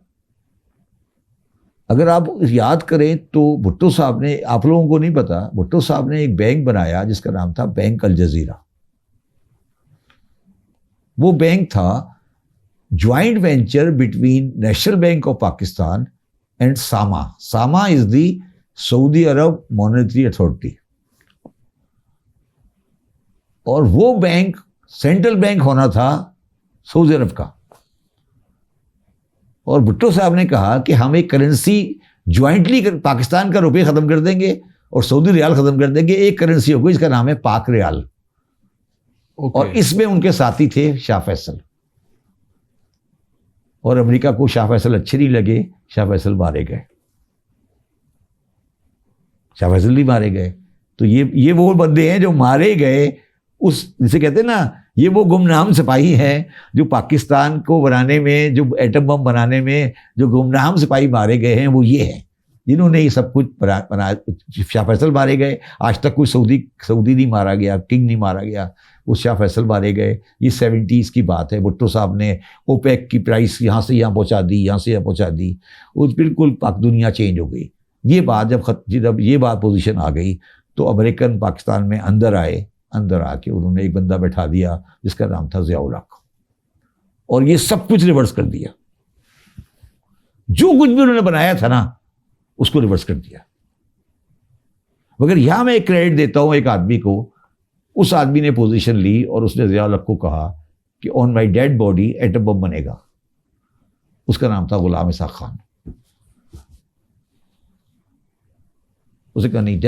अगर आप याद करें तो भुट्टो साहब ने, आप लोगों को नहीं पता, भुट्टो साहब ने एक बैंक बनाया जिसका नाम था बैंक अल जजीरा। वो बैंक था joint venture between national bank of Pakistan and Sama. Sama is the Saudi Arab monetary authority. और वो बैंक सेंट्रल बैंक होना था सऊदी अरब का। और भुट्टो साहब ने कहा कि हम एक करेंसी ज्वाइंटली पाकिस्तान का रुपये ख़त्म कर देंगे और सऊदी रियाल ख़त्म कर देंगे, एक करेंसी होगी, इसका नाम है पाक रियाल। और इसमें उनके साथी थे शाह फैसल। और अमेरिका को शाह फैसल अच्छे नहीं लगे, शाह फैसल मारे गए, शाह फैसल नहीं मारे गए। तो ये वो बंदे हैं जो मारे गए, उस जिसे कहते हैं ना, ये वो गुमनाम सिपाही हैं जो पाकिस्तान को बनाने में, जो एटम बम बनाने में जो गुमनाम सिपाही मारे गए हैं, वो ये हैं जिन्होंने ये सब कुछ बना। शाह फैसल मारे गए, आज तक कोई सऊदी नहीं मारा गया, किंग नहीं मारा गया, वो शाह फैसल मारे गए। ये 70s की बात है। भुट्टो साहब ने ओपेक की प्राइस यहाँ से यहाँ पहुँचा दी, यहाँ से यहाँ पहुँचा दी, वो बिल्कुल पाक दुनिया चेंज हो गई। ये बात जब ये बात पोजीशन आ गई तो अमेरिकन पाकिस्तान में अंदर आए। अंदर आके उन्होंने एक बंदा बैठा दिया जिसका नाम था ज़िया-उल हक, और ये सब कुछ रिवर्स कर दिया। जो कुछ भी उन्होंने बनाया था ना, उसको रिवर्स कर दिया। मगर यहां मैं एक क्रेडिट देता हूं एक आदमी को। उस आदमी ने पोजीशन ली और उसने ज़िया-उल हक को कहा कि on my dead body atom bomb बनेगा। उसका नाम था गुलाम इसाक खान। उसे कहा नहीं,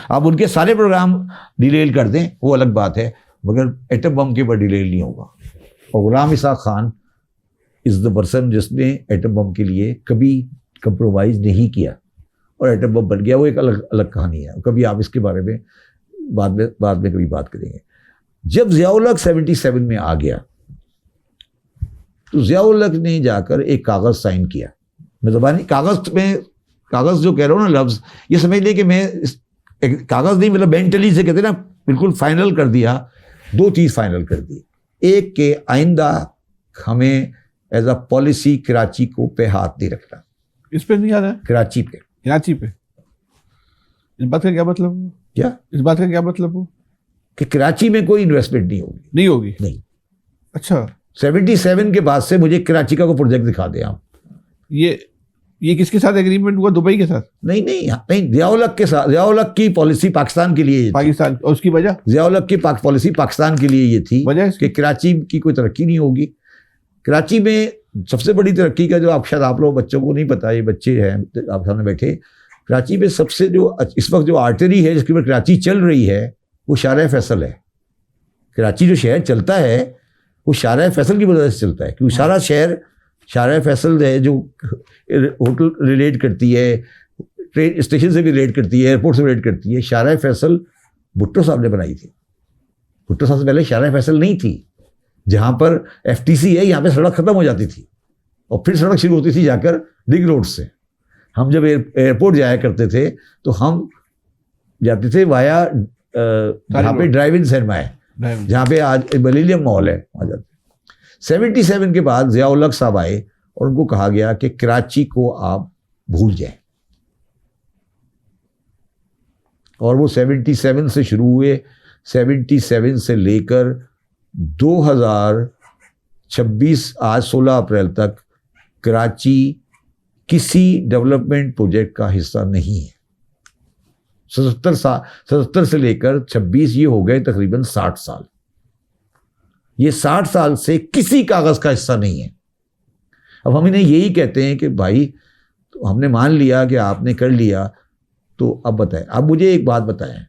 आप उनके सारे प्रोग्राम डिलेल कर दें, वो अलग बात है, मगर एटम बम के ऊपर डिलेल नहीं होगा। और Ghulam Ishaq Khan is the person जिसने एटम बम के लिए कभी कंप्रोमाइज़ नहीं किया और एटम बम बन गया। वो एक अलग कहानी है, कभी आप इसके बारे में बाद में कभी बात करेंगे। जब ज़िया-उल हक 77 में आ गया तो ज़िया-उल हक ने जाकर एक कागज़ साइन किया। मैं ज़बानी कागज़ जो कह रहा हूँ ना लफ्ज़, ये समझ लें कि मैं कागज़ नहीं, मतलब मेंटली से कहते ना, बिल्कुल फाइनल कर दिया। 2 चीज़ फाइनल कर दी। एक के आइंदा हमें एज अ पॉलिसी कराची को पे हाथ नहीं रखना। इस पे नहीं आ रहा है? कराची पे। इस बात का क्या मतलब? क्या इस बात का क्या मतलब हो कि कराची में कोई इन्वेस्टमेंट नहीं होगी। नहीं। अच्छा, 77 के बाद से मुझे कराची का कोई प्रोजेक्ट दिखा दे आप। ये किसके साथ एग्रीमेंट हुआ? दुबई के साथ? नहीं, ज़िया-उल हक के साथ। ज़िया-उल हक की पॉलिसी पाकिस्तान के लिए, पाकिस्तान, और उसकी वजह ज़िया-उल हक की पॉलिसी पाकिस्तान के लिए ये थी कि कराची की कोई तरक्की नहीं होगी। कराची में सबसे बड़ी तरक्की का, जो आप लोग बच्चों को नहीं पता, ये बच्चे हैं आप सामने बैठे, कराची में सबसे जो इस वक्त जो आर्टरी है जिसके ऊपर कराची चल रही है, वो शारह फैसल है। कराची जो शहर चलता है वो शारह फैसल की वजह से चलता है, क्योंकि सारा शहर शारह फैसल है, जो होटल रिलेट करती है, ट्रेन स्टेशन से भी रिलेट करती है, एयरपोर्ट से रिलेट करती है। शारह फैसल भुट्टो साहब ने बनाई थी। भुट्टो साहब से पहले शारह फैसल नहीं थी। जहाँ पर FTC है, यहाँ पे सड़क ख़त्म हो जाती थी और फिर सड़क शुरू होती थी जाकर रिंग रोड से। हम जब एयरपोर्ट जाया करते थे तो हम जाते थे वाया जहाँ पे ड्राइव इन सिनेमा है, जहाँ पे आज मिलेनियम मॉल है, वहाँ जाते। 77 के बाद ज़िया-उल हक साहब आए और उनको कहा गया कि कराची को आप भूल जाएं। और वो 77 से शुरू हुए, 77 से लेकर 2026 आज 16 अप्रैल तक कराची किसी डेवलपमेंट प्रोजेक्ट का हिस्सा नहीं है। 77 से लेकर 26 ये हो गए तकरीबन 60 साल। ये 60 साल से किसी कागज का हिस्सा नहीं है। अब हम इन्हें यही कहते हैं कि भाई तो हमने मान लिया कि आपने कर लिया, तो अब बताएं। अब मुझे एक बात बताएं,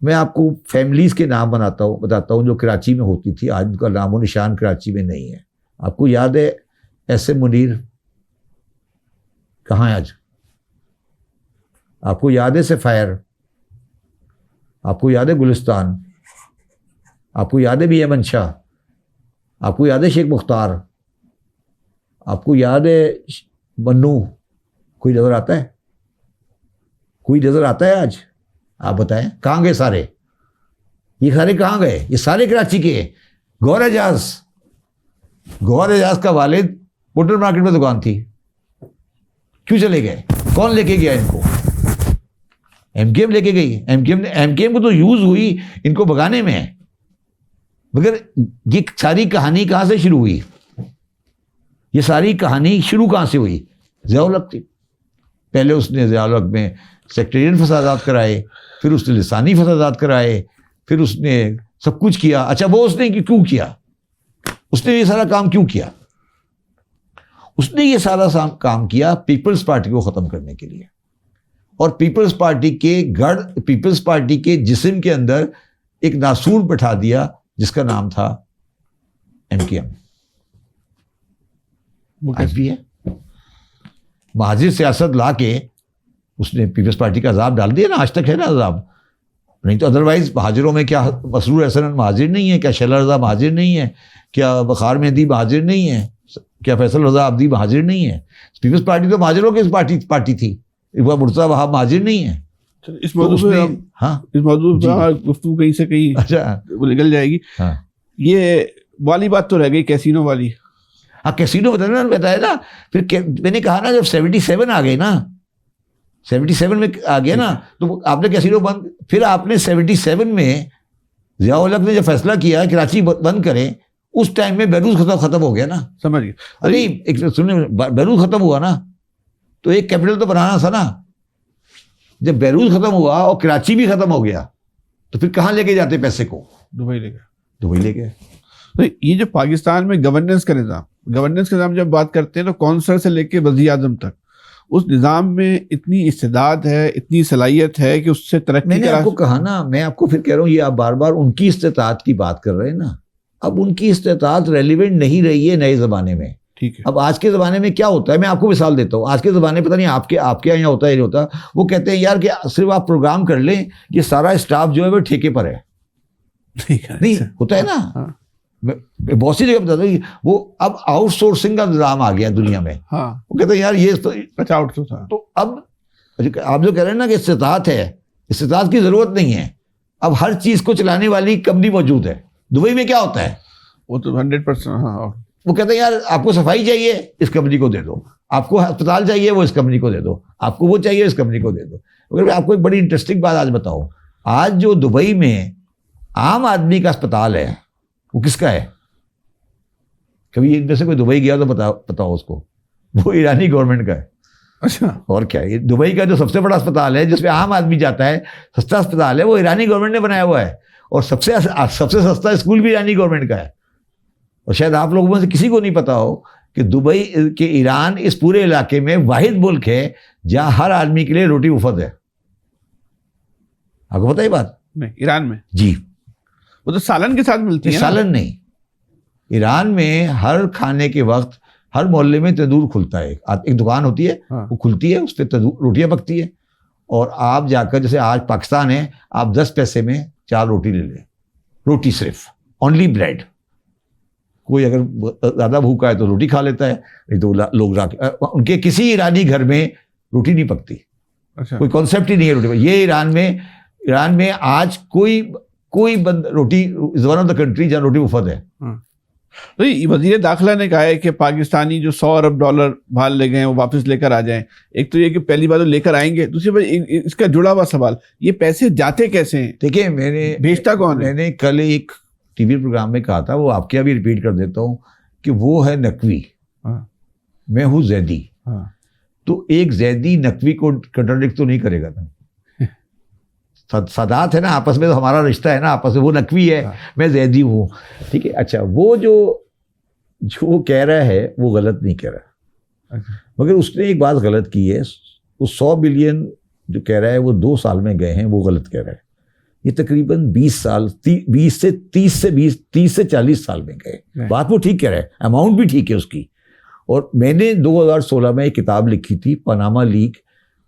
मैं आपको फैमिलीज के नाम बताता हूँ जो कराची में होती थी, आज उनका नामो निशान कराची में नहीं है। आपको याद है एस एम मुनीर कहाँ है आज? आपको याद है सफ़ायर? आपको याद है गुलिस्तान? आपको याद है बी एमन शाह? आपको याद है शेख मुख्तार? आपको याद है मन्नू? कोई नजर आता है? कोई नजर आता है आज? आप बताएं कहाँ गए सारे? ये सारे कहाँ गए? ये सारे कराची के। गौहर एजाज का वालिद मोटर मार्केट में दुकान थी, क्यों चले गए? कौन लेके गया इनको? एमकेएम लेके गई। एमकेएम को तो यूज हुई इनको भगाने में, मगर ये सारी कहानी कहाँ से शुरू हुई? ये सारी कहानी शुरू कहाँ से हुई? ज़ियाउल हक थी। पहले उसने ज़ियाउल हक में सेक्रेटरियल फसादात कराए, फिर उसने लिसानी फसादात कराए, फिर उसने सब कुछ किया। अच्छा, वो उसने क्यों किया? उसने ये सारा काम क्यों किया? उसने ये सारा काम किया पीपल्स पार्टी को ख़त्म करने के लिए, और पीपल्स पार्टी के जिस्म के अंदर एक नासूर बैठा दिया जिसका नाम था एमकेएम। आज भी है। महाजिर सियासत ला के उसने पीपल्स पार्टी का अजाब डाल दिया ना, आज तक है ना अजाब। नहीं तो अदरवाइज महाजिरों में क्या मसरूर हसन महाजिर नहीं है? क्या शैला रज़ा महाजिर नहीं है? क्या वक़ार मेहंदी महाजिर नहीं है? क्या फैसल रज़ा अब्दी महाजिर नहीं है? पीपल्स पार्टी तो महाजिरों की पार्टी थी। मुर्तज़ा वहाब महाजिर नहीं है। इस मौजूद पे इस मौजूद पे गुफ्तगू कहीं से कहीं अच्छा वो निकल जाएगी। हाँ, ये वाली बात तो रह गई कैसीनो वाली। हाँ, कैसीनो बताया ना। फिर मैंने कहा ना, जब 77 आ गए ना, 77 में आ गया ना, तो आपने कैसीनो बंद। फिर आपने 77 में ज़ियाउल हक ने जब फैसला किया कराची बंद करें, उस टाइम में बैरूज खत्म हो गया ना। समझ गए। अरे एक सुनने, बैरूज खत्म हुआ ना, तो एक कैपिटल तो बनाना था ना। जब बैरूज खत्म हुआ और कराची भी खत्म हो गया, तो फिर कहाँ लेके जाते पैसे को? दुबई ले गए। दुबई ले गए। तो ये जो पाकिस्तान में गवर्नेंस का निज़ाम जब बात करते हैं तो कौंसलर से लेके वज़ीर आज़म तक, उस निज़ाम में इतनी इस्तेदाद है, इतनी सलाहियत है कि उससे तरक्की। मैंने आपको कहा ना, मैं आपको फिर कह रहा हूँ, ये आप बार बार उनकी इस्तेताद की बात कर रहे हैं ना। अब उनकी इस्तेताद रेलिवेंट नहीं रही है नए ज़माने में। ठीक है। अब आज के ज़माने में क्या होता है, मैं आपको मिसाल देता हूँ। आज के ज़माने पता नहीं आपके यहाँ होता है नहीं होता। वो कहते हैं यार कि सिर्फ आप प्रोग्राम कर लें, ये सारा स्टाफ जो है वो ठेके पर है। नहीं होता है ना। बहुत सी जगह बताता हूँ, वो अब आउटसोर्सिंग का निज़ाम आ गया दुनिया में। वो कहते हैं यार ये अच्छा आउटसोर्स। तो अब आप जो कह रहे हैं ना कि इस्तेताद है, इस्तेताद की ज़रूरत नहीं है। अब हर चीज़ को चलाने वाली कंपनी मौजूद है। दुबई में क्या होता है, वो तो 100%। हाँ, वो कहते हैं यार आपको सफाई चाहिए, इस कंपनी को दे दो। आपको अस्पताल चाहिए, वो इस कंपनी को दे दो। आपको वो चाहिए, इस कंपनी को दे दो। अगर मैं आपको एक बड़ी इंटरेस्टिंग बात आज बताऊं, आज जो दुबई में आम आदमी का अस्पताल है, वो किसका है? कभी इनमें से कोई दुबई गया तो बताओ उसको। वो ईरानी गवर्नमेंट का है। अच्छा। और क्या, ये दुबई का जो सबसे बड़ा अस्पताल है जिसमें आम आदमी जाता है, सस्ता अस्पताल है, वो ईरानी गवर्नमेंट ने बनाया हुआ है। और सबसे सस्ता स्कूल भी ईरानी गवर्नमेंट का है। और शायद आप लोगों में से किसी को नहीं पता हो कि दुबई के ईरान इस पूरे इलाके में वाहिद मुल्क है जहां हर आदमी के लिए रोटी मुफ्त है। आपको पता है बात? नहीं। ईरान में? जी। वो तो सालन के साथ मिलती है। सालन नहीं, ईरान में हर खाने के वक्त हर मोहल्ले में तंदूर खुलता है। एक दुकान होती है। हाँ। वो खुलती है, उस पर रोटियां पकती है। और आप जाकर, जैसे आज पाकिस्तान है, आप 10 पैसे में 4 रोटी ले लें। रोटी सिर्फ, ओनली ब्रेड। कोई अगर ज़्यादा भूखा है तो रोटी खा लेता है, नहीं तो लोग उनके किसी ईरानी घर में रोटी नहीं पकती। अच्छा। कोई कॉन्सेप्ट ही नहीं है रोटी का। ये ईरान में आज कोई रोटी is one of the country जहाँ रोटी मुफ्त है। तो वजीर दाखिला ने कहा है कि पाकिस्तानी जो $100 अरब बाहर ले गए हैं वो वापस लेकर आ जाएं। एक तो ये कि पहली बात तो लेकर आएंगे, दूसरी बात इसका जुड़ा हुआ सवाल, ये पैसे जाते कैसे हैं? देखिए, मैंने भेजता कौन है? मैंने कल एक टीवी प्रोग्राम में कहा था, वो आपके यहाँ भी रिपीट कर देता हूँ कि वो है नकवी। मैं हूँ जैदी। तो एक जैदी नकवी को कंट्राडिक्ट तो नहीं करेगा ना। सादात है ना, आपस में तो हमारा रिश्ता है ना, आपस में, वो नकवी है, मैं जैदी हूँ, ठीक है। अच्छा, वो जो कह रहा है वो गलत नहीं कह रहा, मगर उसने एक बात गलत की है, वो 100 बिलियन जो कह रहा है वो 2 साल में गए हैं, वो गलत कह रहा है। ये तकरीबन 20 साल 30 से 40 साल में गए। बात वो ठीक कह रहा है, अमाउंट भी ठीक है उसकी। और मैंने 2016 में एक किताब लिखी थी, Panama leak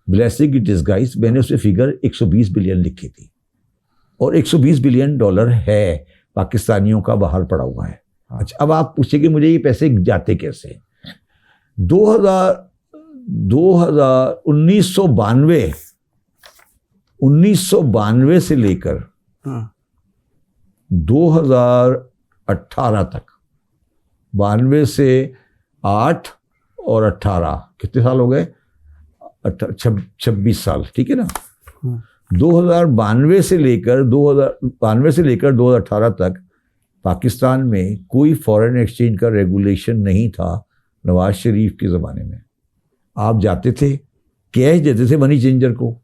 blessing in disguise, मैंने उसमें फिगर 120 बिलियन लिखी थी, और 120 बिलियन डॉलर है पाकिस्तानियों का बाहर पड़ा हुआ है। अच्छा, अब आप पूछेंगे मुझे ये पैसे जाते कैसे? 1992 से लेकर 2018 तक, 92 से 8 और 18 कितने साल हो गए? 26 साल, ठीक है ना। 92 से लेकर 2018 तक पाकिस्तान में कोई फॉरेन एक्सचेंज का रेगुलेशन नहीं था। नवाज शरीफ के ज़माने में आप जाते थे, कैश देते थे मनी चेंजर को,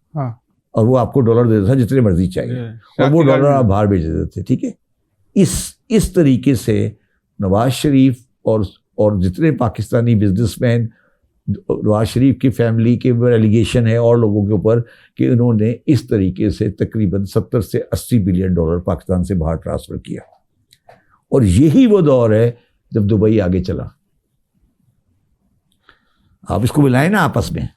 और वो आपको डॉलर देता था जितने मर्जी चाहिए, और वो डॉलर आप बाहर भेज देते थे, ठीक है। इस तरीके से नवाज शरीफ और जितने पाकिस्तानी बिजनेसमैन, नवाज शरीफ की फैमिली के ऊपर एलिगेशन है और लोगों के ऊपर कि उन्होंने इस तरीके से तकरीबन 70 से 80 बिलियन डॉलर पाकिस्तान से बाहर ट्रांसफ़र किया। और यही वो दौर है जब दुबई आगे चला। आप इसको मिलाएं ना आपस में,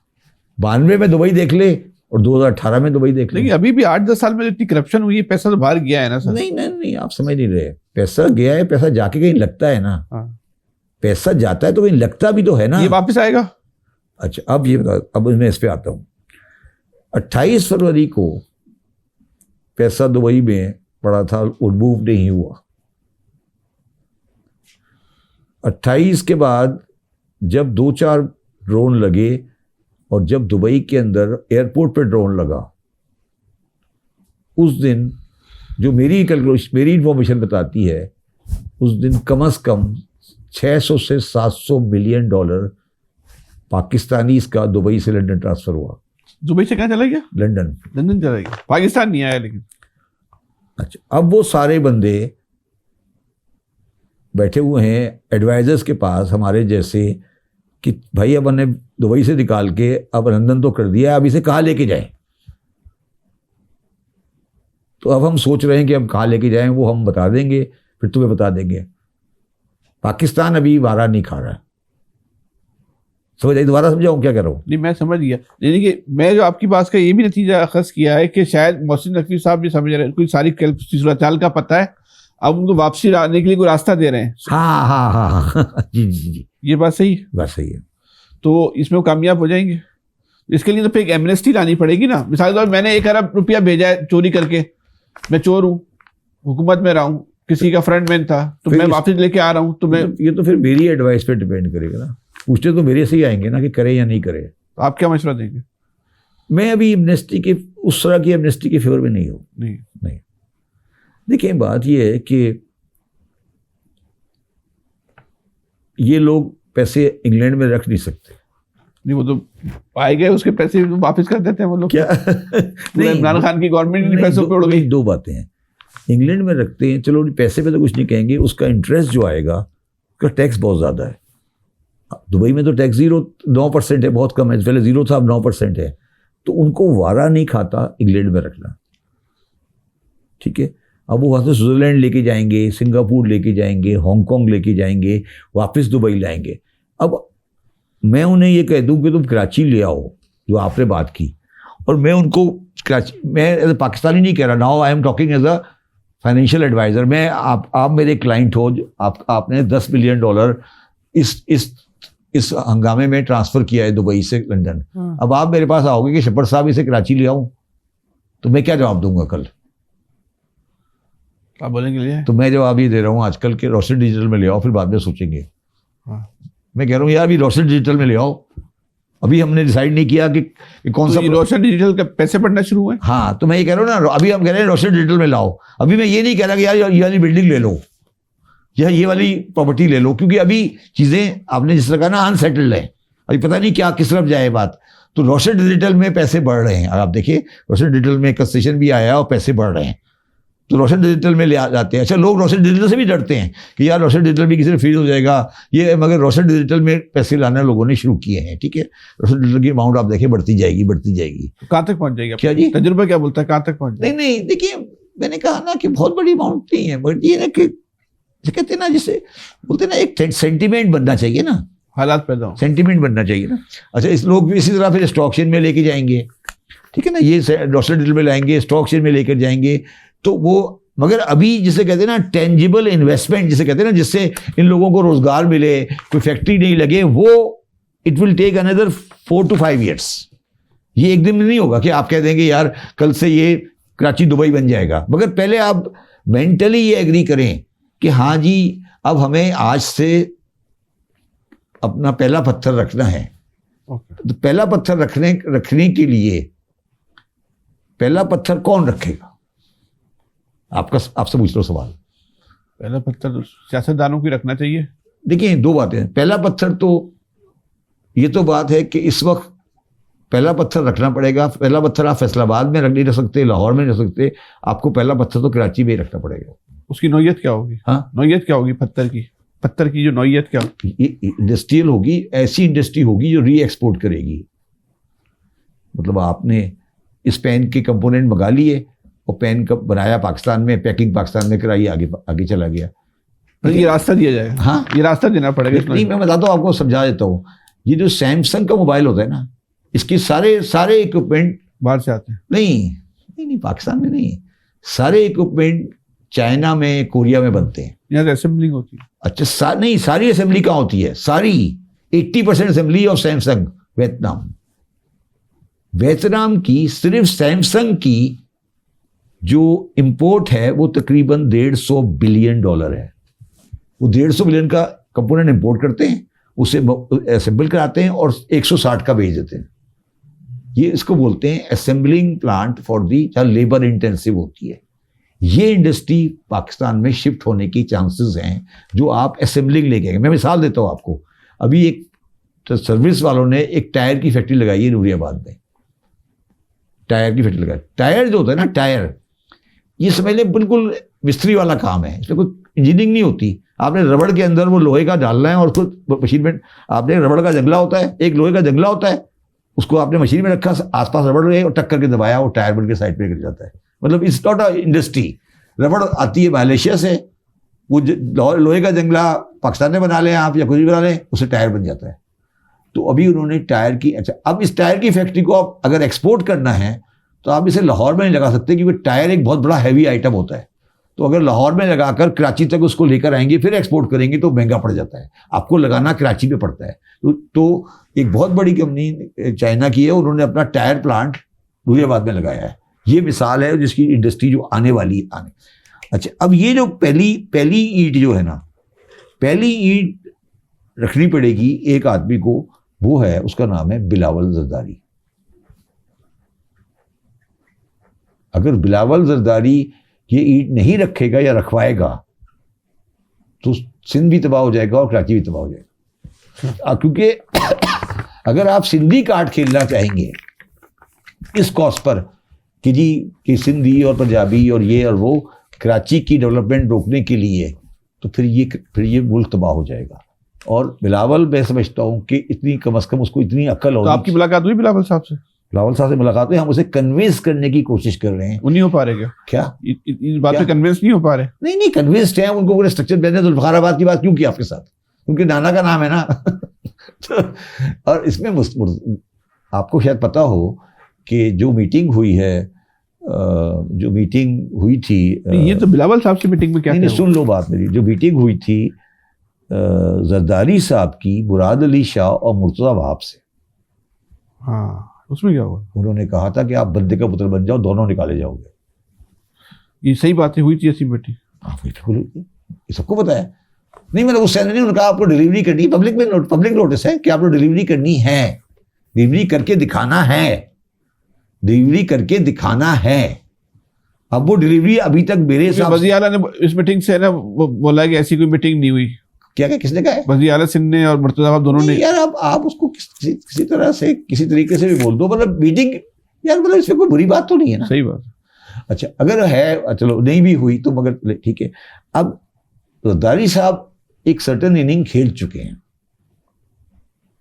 92 में दुबई देख ले और 2018 में दुबई देख ले। लेकिन अभी भी 8-10 साल में इतनी करप्शन हुई है, पैसा तो बाहर गया है ना सर? नहीं, आप समझ नहीं रहे। पैसा गया है, पैसा जाके कहीं लगता है ना। पैसा जाता है तो कहीं लगता भी तो है ना। ये वापस आएगा? अच्छा, अब ये बता, अब मैं इस पे आता हूँ। 28 फरवरी को पैसा दुबई में पड़ा था और मूव नहीं हुआ। 28 के बाद जब 2-4 ड्रोन लगे, और जब दुबई के अंदर एयरपोर्ट पे ड्रोन लगा, उस दिन जो मेरी इंफॉर्मेशन बताती है, उस दिन कम से कम 600 से 700 मिलियन डॉलर पाकिस्तानी इसका दुबई से लंदन ट्रांसफर हुआ। दुबई से कहाँ चला गया? लंदन चला गया, पाकिस्तान नहीं आया लेकिन। अच्छा, अब वो सारे बंदे बैठे हुए हैं एडवाइजर्स के पास हमारे जैसे कि भाई अब हमने दुबई से निकाल के अब लंदन तो कर दिया, अब इसे कहाँ लेके जाएं। तो अब हम सोच रहे हैं कि अब कहाँ लेके जाएं, वो हम बता देंगे, फिर तुम्हें बता देंगे। पाकिस्तान अभी वारा नहीं खा रहा है। समझ आई? दोबारा समझाऊं क्या कर रहा हूँ? नहीं, मैं समझ गया। यानी कि मैं जो आपकी बात का ये भी नतीजा अखज़ किया है कि शायद मोहसिन नकवी साहब भी समझ रहे हैं, कोई सारी सूरत चाल का पता है, अब उनको वापसी आने के लिए कोई रास्ता दे रहे हैं। हाँ जी, ये बात सही है? बात सही है। तो इसमें वो कामयाब हो जाएंगे? इसके लिए तो फिर एक एमनेस्टी लानी पड़ेगी ना। मिसाल के तौर पर मैंने 1 अरब रुपया भेजा है चोरी करके, मैं चोर हूँ, हुकूमत में रहा हूँ, किसी का फ्रंटमैन था, तो मैं वापस लेके आ रहा हूँ, तो मैं ये तो फिर मेरी एडवाइस पे डिपेंड करेगा ना। पूछते तो मेरे से ही आएंगे ना कि करे या नहीं करे। तो आप क्या मशवरा देंगे? मैं अभी एमनेस्टी के उस तरह की एमनेस्टी के फेवर में नहीं हूँ। नहीं। देखिए, बात ये है कि ये लोग पैसे इंग्लैंड में रख नहीं सकते। नहीं, वो तो पाए गए, उसके पैसे वापस कर देते हैं वो लोग। क्या? नहीं, इमरान खान की गवर्नमेंट इन पैसों पे उड़ गई। 2 बातें हैं। इंग्लैंड में रखते हैं, चलो पैसे पे तो कुछ नहीं कहेंगे, उसका इंटरेस्ट जो आएगा उसका टैक्स बहुत ज़्यादा है। दुबई में तो टैक्स 9% है, बहुत कम है। पहले 0 था, अब 9% है। तो उनको वारा नहीं खाता इंग्लैंड में रखना, ठीक है। अब वो वहाँ से स्विट्ज़रलैंड लेके जाएंगे, सिंगापुर लेके जाएंगे, हांगकॉन्ग लेके जाएंगे, वापस दुबई लाएंगे। अब मैं उन्हें ये कह दूँ कि तुम कराची ले आओ, जो आपने बात की, और मैं उनको कराची, मैं एज ए पाकिस्तानी नहीं कह रहा, now I am talking as a financial adviser. मैं आप मेरे क्लाइंट हो, आपने 10 मिलियन डॉलर इस हंगामे में ट्रांसफ़र किया है दुबई से लंदन। अब आप मेरे पास आओगे कि शब्बर साहब इसे कराची ले आऊँ, तो मैं क्या जवाब दूंगा कल? आप बोलेंगे? तो मैं जवाब ये दे रहा हूँ आजकल के रोशन डिजिटल में ले आओ, फिर बाद में सोचेंगे। मैं कह रहा हूँ यार अभी रोशन डिजिटल में ले आओ, अभी हमने डिसाइड नहीं किया कि कौन सा रोशन डिजिटल के पैसे पड़ना शुरू हुए। हाँ, तो मैं ये कह रहा हूँ ना, अभी हम कह रहे हैं रोशन डिजिटल में लाओ। अभी मैं ये नहीं कह रहा कि यार ये वाली बिल्डिंग ले लो या ये वाली प्रॉपर्टी ले लो, क्योंकि अभी चीज़ें आपने जिस तरह कहा ना अनसेटल्ड है, अभी पता नहीं क्या किस तरफ जाए बात। तो रोशन डिजिटल में पैसे बढ़ रहे हैं। आप देखिए रोशन डिजिटल में कंसेशन भी आया और पैसे बढ़ रहे हैं, तो रोशन डिजिटल में ले जाते हैं। अच्छा, लोग रोशन डिजिटल से भी डरते हैं कि यार रोशन डिजिटल भी किसी ने फ्रीज हो जाएगा ये, मगर रोशन डिजिटल में पैसे लाना लोगों ने शुरू किए हैं। ठीक है, रोशन डिजिटल की अमाउंट आप देखिए बढ़ती जाएगी। कहाँ तक पहुंच जाएगी? क्या जी? तजुर्बा क्या बोलता है, कहाँ तक पहुंच जाएगी? नहीं, देखिए मैंने कहा ना कि बहुत बड़ी अमाउंट नहीं है, बट ये ना कि कहते हैं ना, जिसे बोलते हैं ना, एक सेंटिमेंट बनना चाहिए ना, हालात पैदा हो, सेंटिमेंट बनना चाहिए ना। अच्छा, इस लोग भी इसी तरह फिर स्टॉक एक्सचेंज में लेके जाएंगे, ठीक है ना, ये रोशन डिजिटल में लाएंगे, स्टॉक एक्सचेंज में लेकर जाएंगे, तो वो, मगर अभी जिसे कहते हैं ना टेंजिबल इन्वेस्टमेंट, जिसे कहते हैं ना, जिससे इन लोगों को रोजगार मिले, कोई फैक्ट्री नहीं लगे, वो it will take another 4 to 5 years। ये एक दिन में नहीं होगा कि आप कह देंगे यार कल से ये कराची दुबई बन जाएगा, मगर पहले आप मेंटली ये एग्री करें कि हाँ जी अब हमें आज से अपना पहला पत्थर रखना है। तो पहला पत्थर रखने के लिए पहला पत्थर कौन रखेगा? आपसे पूछ लो सवाल। पहला पत्थर सियासतदानों की रखना चाहिए। देखिए दो बातें, पहला पत्थर तो ये तो बात है कि इस वक्त पहला पत्थर रखना पड़ेगा। पहला पत्थर आप फैसलाबाद में नहीं रख सकते, लाहौर में नहीं रख सकते, आपको पहला पत्थर तो कराची में ही रखना पड़ेगा। उसकी नौयत क्या होगी? हाँ, नौयत क्या होगी पत्थर की जो नौयत क्या होगी? ये इंडस्ट्रियल होगी, ऐसी इंडस्ट्री होगी जो री एक्सपोर्ट करेगी। मतलब आपने इस पेन के कंपोनेंट मंगा लिए और पेन का बनाया पाकिस्तान में, पैकिंग पाकिस्तान में कराई, आगे चला गया। ये रास्ता दिया जाएगा। हाँ, ये रास्ता देना पड़ेगा। नहीं, मैं बताता हूँ आपको, समझा देता हूँ। ये जो सैमसंग का मोबाइल होता है ना, इसके सारे इक्विपमेंट बाहर से आते हैं। नहीं, पाकिस्तान में नहीं, सारे इक्विपमेंट चाइना में, कोरिया में बनते हैं। यहाँ से असेंबलिंग होती है। अच्छा, नहीं, सारी असेंबली कहाँ होती है? सारी 80% असेंबली ऑफ सैमसंग वियतनाम की, सिर्फ सैमसंग की जो इंपोर्ट है वो तकरीबन $150 बिलियन है। वो 150 बिलियन का कंपोनेंट इंपोर्ट करते हैं, उसे असेंबल कराते हैं और 160 का भेज देते हैं। ये इसको बोलते हैं असेंबलिंग प्लांट फॉर दी, जहाँ लेबर इंटेंसिव होती है। ये इंडस्ट्री पाकिस्तान में शिफ्ट होने की चांसेस हैं, जो आप असेंबलिंग लेके आएंगे। मैं मिसाल देता हूँ आपको, अभी एक सर्विस वालों ने एक टायर की फैक्ट्री लगाई है नूरियाबाद में। टायर की फैक्ट्री लगाई, टायर जो होता है ना, टायर, ये समझ लें बिल्कुल मिस्त्री वाला काम है, इसमें कोई इंजीनियरिंग नहीं होती। आपने रबड़ के अंदर वो लोहे का डालना है और उसको मशीन में, आपने रबड़ का जंगला होता है, एक लोहे का जंगला होता है, उसको आपने मशीन में रखा, आसपास रबड़ रहे और टक्कर के दबाया, वो टायर बन के साइड पे गिर जाता है। मतलब इट्स नॉट अ इंडस्ट्री। रबड़ आती है मलेशिया से, वो लोहे का जंगला पाकिस्तान में बना लें आप या कुछ भी बना लें, उससे टायर बन जाता है। तो अभी उन्होंने टायर की, अच्छा अब इस टायर की फैक्ट्री को आप अगर एक्सपोर्ट करना है तो आप इसे लाहौर में नहीं लगा सकते, क्योंकि टायर एक बहुत बड़ा हैवी आइटम होता है। तो अगर लाहौर में लगाकर कराची तक उसको लेकर आएंगे फिर एक्सपोर्ट करेंगे तो महंगा पड़ जाता है, आपको लगाना कराची में पड़ता है। तो एक बहुत बड़ी कंपनी चाइना की है, उन्होंने अपना टायर प्लांट नूरियाबाद में लगाया है। ये मिसाल है जिसकी इंडस्ट्री जो आने वाली आने। अच्छा, अब ये जो पहली ईंट जो है ना, पहली ईंट रखनी पड़ेगी एक आदमी को, वो है, उसका नाम है बिलावल जरदारी। अगर बिलावल जरदारी ये ईंट नहीं रखेगा या रखवाएगा तो सिंध भी तबाह हो जाएगा और कराची भी तबाह हो जाएगा। क्योंकि अगर आप सिंधी कार्ड खेलना चाहेंगे इस कॉज पर कि जी कि सिंधी और पंजाबी और ये और वो कराची की डेवलपमेंट रोकने के लिए, तो फिर ये मुल्क तबाह हो जाएगा। और बिलावल, मैं समझता हूँ कि इतनी कम अज़ कम उसको इतनी अक्ल होगी। तो आपकी मुलाकात हुई बिलावल साहब से? बिलावल साहब से मुलाकात हुई, हम उसे कन्विंस करने की कोशिश कर रहे हैं। वो नहीं हो पा रहे क्या? इस बात पे कन्विंस नहीं हो पा रहे? नहीं, कन्विंस्ड है। उनको पूरे स्ट्रक्चर मैंने जुल्फिकाराबाद की बात क्यों की आपके साथ, क्योंकि नाना का नाम है ना। तो, और इसमें आपको शायद पता हो कि जो मीटिंग हुई थी, ये तो बिलावल साहब से मीटिंग में क्या? नहीं, सुन लो बात मेरी। जो मीटिंग हुई थी जरदारी साहब की मुराद अली शाह और मुर्तज़ा वहाब से, हाँ, उसमें क्या हुआ? उन्होंने कहा था कि आप बंदे का पुत्र बन जाओ, दोनों निकाले जाओगे। ये सही बातें हुई थी ऐसी मीटिंग? ये सबको पता है। नहीं, मतलब उस सैलरी ने उन्होंने कहा आपको डिलीवरी करनी, पब्लिक नोटिस है कि आपको डिलीवरी करनी है, डिलीवरी करके दिखाना है। अब वो डिलीवरी अभी तक मेरे हिसाब से वज़ीर आला ने इस मीटिंग से ना वो बोला कि ऐसी कोई मीटिंग नहीं हुई। क्या क्या किसने कहा है? वज़ीर आला सिंध ने और मुर्तज़ा साहब दोनों ने। यार अब आप उसको किसी तरह से किसी तरीके से भी बोल दो, मतलब मीटिंग, यार मतलब इसमें कोई बुरी बात तो नहीं है ना। सही बात। अच्छा अगर है, चलो नहीं भी हुई तो मगर ठीक है। अब ज़रदारी साहब एक सर्टन इनिंग खेल चुके हैं,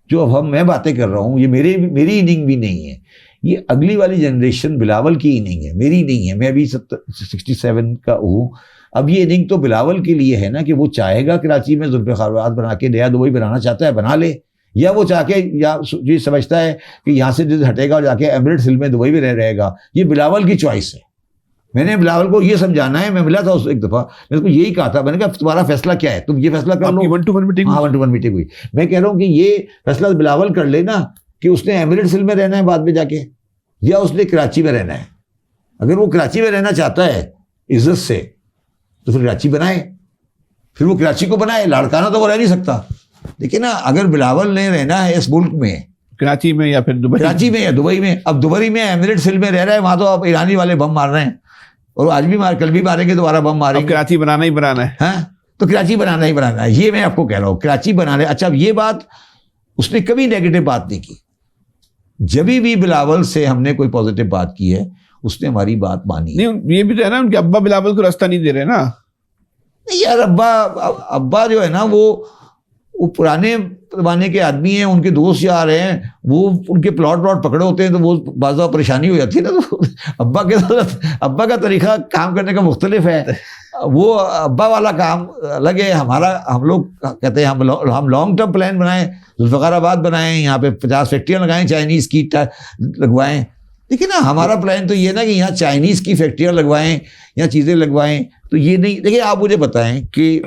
जो अब मैं बातें कर रहा हूँ ये मेरी इनिंग भी नहीं है, ये अगली वाली जनरेशन बिलावल की इनिंग है, मेरी नहीं है। मैं अभी 67 का हूँ। अब ये इनिंग तो बिलावल के लिए है ना, कि वो चाहेगा कराची में जुल्फ़िकार बना के नया दुबई बनाना चाहता है, बना ले, या वो चाह के या ये समझता है कि यहाँ से जो हटेगा और जाके एमिरेट्स हिल में दुबई में रहेगा। ये बिलावल की चॉइस है। मैंने बिलावल को ये समझाना है, मैं मिला था उस एक दफ़ा, मैंने उसको यही कहा था, मैंने कहा तुम्हारा फैसला क्या है, तुम ये फैसला कर लो। 1-to-1 meeting? हाँ 1-to-1 मीटिंग हुई। मैं कह रहा हूँ कि ये फैसला बिलावल कर लेना कि उसने एमिरेट्स हिल में रहना है बाद में जाके, या उसने कराची में रहना है। अगर वो कराची में रहना चाहता है इज्जत से तो फिर कराची बनाए, फिर वो कराची को बनाए, लाड़काना तो वो रह नहीं सकता। लेकिन ना अगर बिलावल ने रहना है इस मुल्क में, कराची में या फिर दुबई, कराची में या दुबई में, अब दुबई में एमिरेट्स हिल में रह रहा है, वहां तो अब ईरानी वाले बम मार रहे हैं, और आज भी कल भी मारेंगे, दोबारा बम मारेंगे। कराची बनाना ही बनाना है। हाँ तो कराची बनाना ही बनाना है, ये मैं आपको कह रहा हूँ, कराची बनाना है। अच्छा अब ये बात उसने कभी नेगेटिव बात नहीं की। जब भी बिलावल से हमने कोई पॉजिटिव बात की है उसने हमारी बात मानी। नहीं ये भी तो है ना, उनके अब्बा बिलावल को रास्ता नहीं दे रहे ना। नहीं यार, अब्बा जो है ना वो पुराने जमाने के आदमी हैं, उनके दोस्त यार हैं, वो उनके प्लॉट पकड़े होते हैं तो वो बाज़ा परेशानी हो जाती है ना। तो अब्बा का तरीका काम करने का मुख्तलिफ है, वो अब्बा वाला काम अलग है। हम लोग कहते हैं हम लॉन्ग टर्म प्लान बनाएं, जुल्फ़िकाराबाद बनाएं, यहाँ पे 50 फैक्ट्रियाँ लगाएं, चाइनीज़ की लगवाएं। देखिए ना हमारा प्लान तो ये ना कि यहाँ चाइनीज़ की फैक्ट्रियाँ लगवाएं, यहाँ चीज़ें लगवाएं, तो ये नहीं। देखिए आप मुझे बताएं कि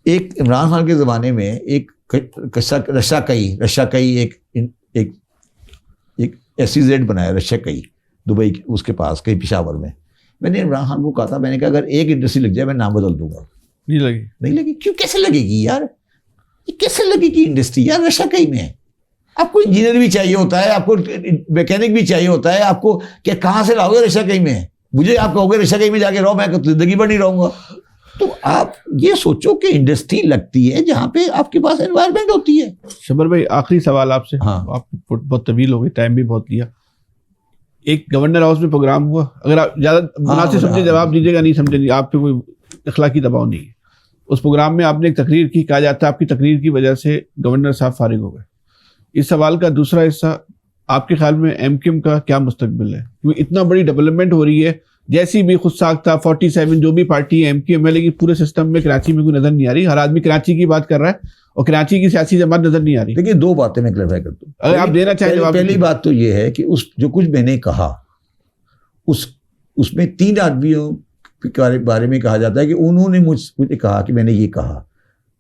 एक इमरान खान के ज़माने में एक रशाकई एक SEZ बनाया, रशाकई दुबई उसके पास कहीं पेशावर में। मैंने इमरान खान को कहा था, मैंने कहा अगर एक इंडस्ट्री लग जाए मैं नाम बदल दूंगा। नहीं लगी। क्यों, कैसे लगेगी यार, ये कैसे लगेगी इंडस्ट्री यार? रशाकई में आपको इंजीनियर भी चाहिए होता है, आपको मैकेनिक भी चाहिए होता है, आपको क्या कहाँ से लाओगे रशाकई में? मुझे आप कहोगे रशाकई में जाके रहो, मैं जिंदगी भर नहीं रहूंगा। तो आप ये सोचो कि इंडस्ट्री लगती है जहाँ पे आपके पास एनवायरनमेंट होती है। शबर भाई आखिरी सवाल आपसे। हाँ। आप बहुत तवील हो गई, टाइम भी बहुत लिया। एक गवर्नर हाउस में प्रोग्राम हुआ, अगर आप ज़्यादा मुनासिब समझे जवाब दीजिएगा, नहीं समझे नहीं, आप पे कोई इखलाकी दबाव नहीं है। उस प्रोग्राम में आपने एक तकरीर की, कहा जाता है आपकी तकरीर की वजह से गवर्नर साहब फारिग हो गए। इस सवाल का दूसरा हिस्सा, आपके ख्याल में MQM का क्या मुस्तकबिल है? क्योंकि इतना बड़ी डेवलपमेंट हो रही है, जैसी भी खुद साख्ता 47 जो भी पार्टी है MQM है, लेकिन पूरे सिस्टम में कराची में कोई नजर नहीं आ रही। हर आदमी कराची की बात कर रहा है और कराची की सियासी जमात नजर नहीं आ रही। देखिए दो बातें मैं क्लैरिफाई कर दूं, अगर आप देना चाहें जवाब। पहली बात तो ये है कि उस जो कुछ मैंने कहा उसमें 3 आदमियों के बारे में कहा जाता है कि उन्होंने मुझे कहा कि मैंने ये कहा।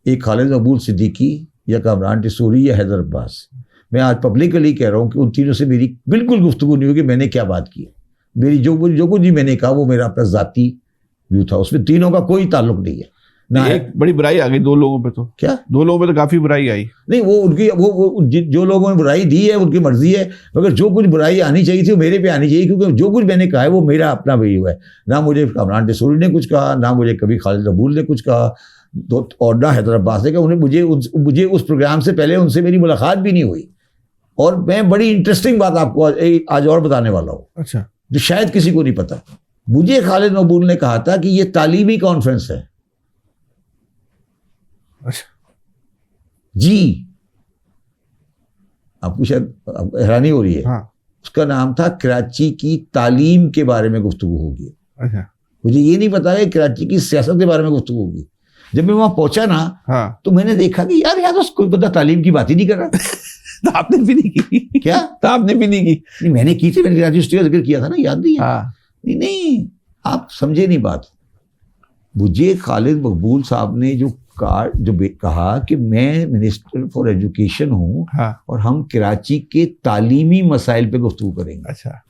एक खालिद मकबूल सिद्दीकी, या कामरान टिसूरी, या हैदर अब्बास। मैं आज पब्लिकली कह रहा हूँ कि उन तीनों से मेरी बिल्कुल गुफ्तगू नहीं हुई कि मैंने क्या बात की। मेरी जो कुछ भी मैंने कहा वो मेरा अपना ज़ाती व्यू था, उसमें तीनों का कोई ताल्लुक नहीं है ना। एक बड़ी बुराई आ गई 2 लोगों पे, तो क्या 2 लोगों पे तो काफ़ी बुराई आई। नहीं, वो उनकी वो जो लोगों ने बुराई दी है उनकी मर्जी है, मगर जो कुछ बुराई आनी चाहिए थी वो मेरे पे आनी चाहिए, क्योंकि जो कुछ मैंने कहा है वो मेरा अपना व्यू है। ना मुझे कामरान टिसूरी ने कुछ कहा, ना मुझे कभी खालिद मकबूल ने कुछ कहा, और ना हैदर अब्बास ने कहा। उन्हें मुझे उस प्रोग्राम से पहले उनसे मेरी मुलाकात भी नहीं हुई। और मैं बड़ी इंटरेस्टिंग बात आपको आज और बताने वाला हूँ, अच्छा, जो शायद किसी को नहीं पता। मुझे खालिद मकबूल ने कहा था कि ये तालीमी कॉन्फ्रेंस है। अच्छा जी, आपको शायद हैरानी हो रही है। हाँ। उसका नाम था कराची की तालीम के बारे में गुफ्तगू होगी। अच्छा, मुझे ये नहीं पता कि कराची की सियासत के बारे में गुफ्तगू होगी। जब मैं वहां पहुंचा ना, हाँ, तो मैंने देखा कि यार यहाँ तो कोई बंदा तालीम की बात ही नहीं कर रहा। तो आपने भी नहीं की क्या? तो आपने भी नहीं की? नहीं, मैंने की थी, मैंने कराची यूनिवर्सिटी का जिक्र किया था ना, याद नहीं है? हाँ। नहीं, आप समझे नहीं बात। मुझे खालिद मकबूल साहब ने जो कहा कि मैं मिनिस्टर फॉर एजुकेशन हूँ, हाँ। और हम कराची के तालीमी मसाइल पे गुफ्तगू करेंगे। अच्छा,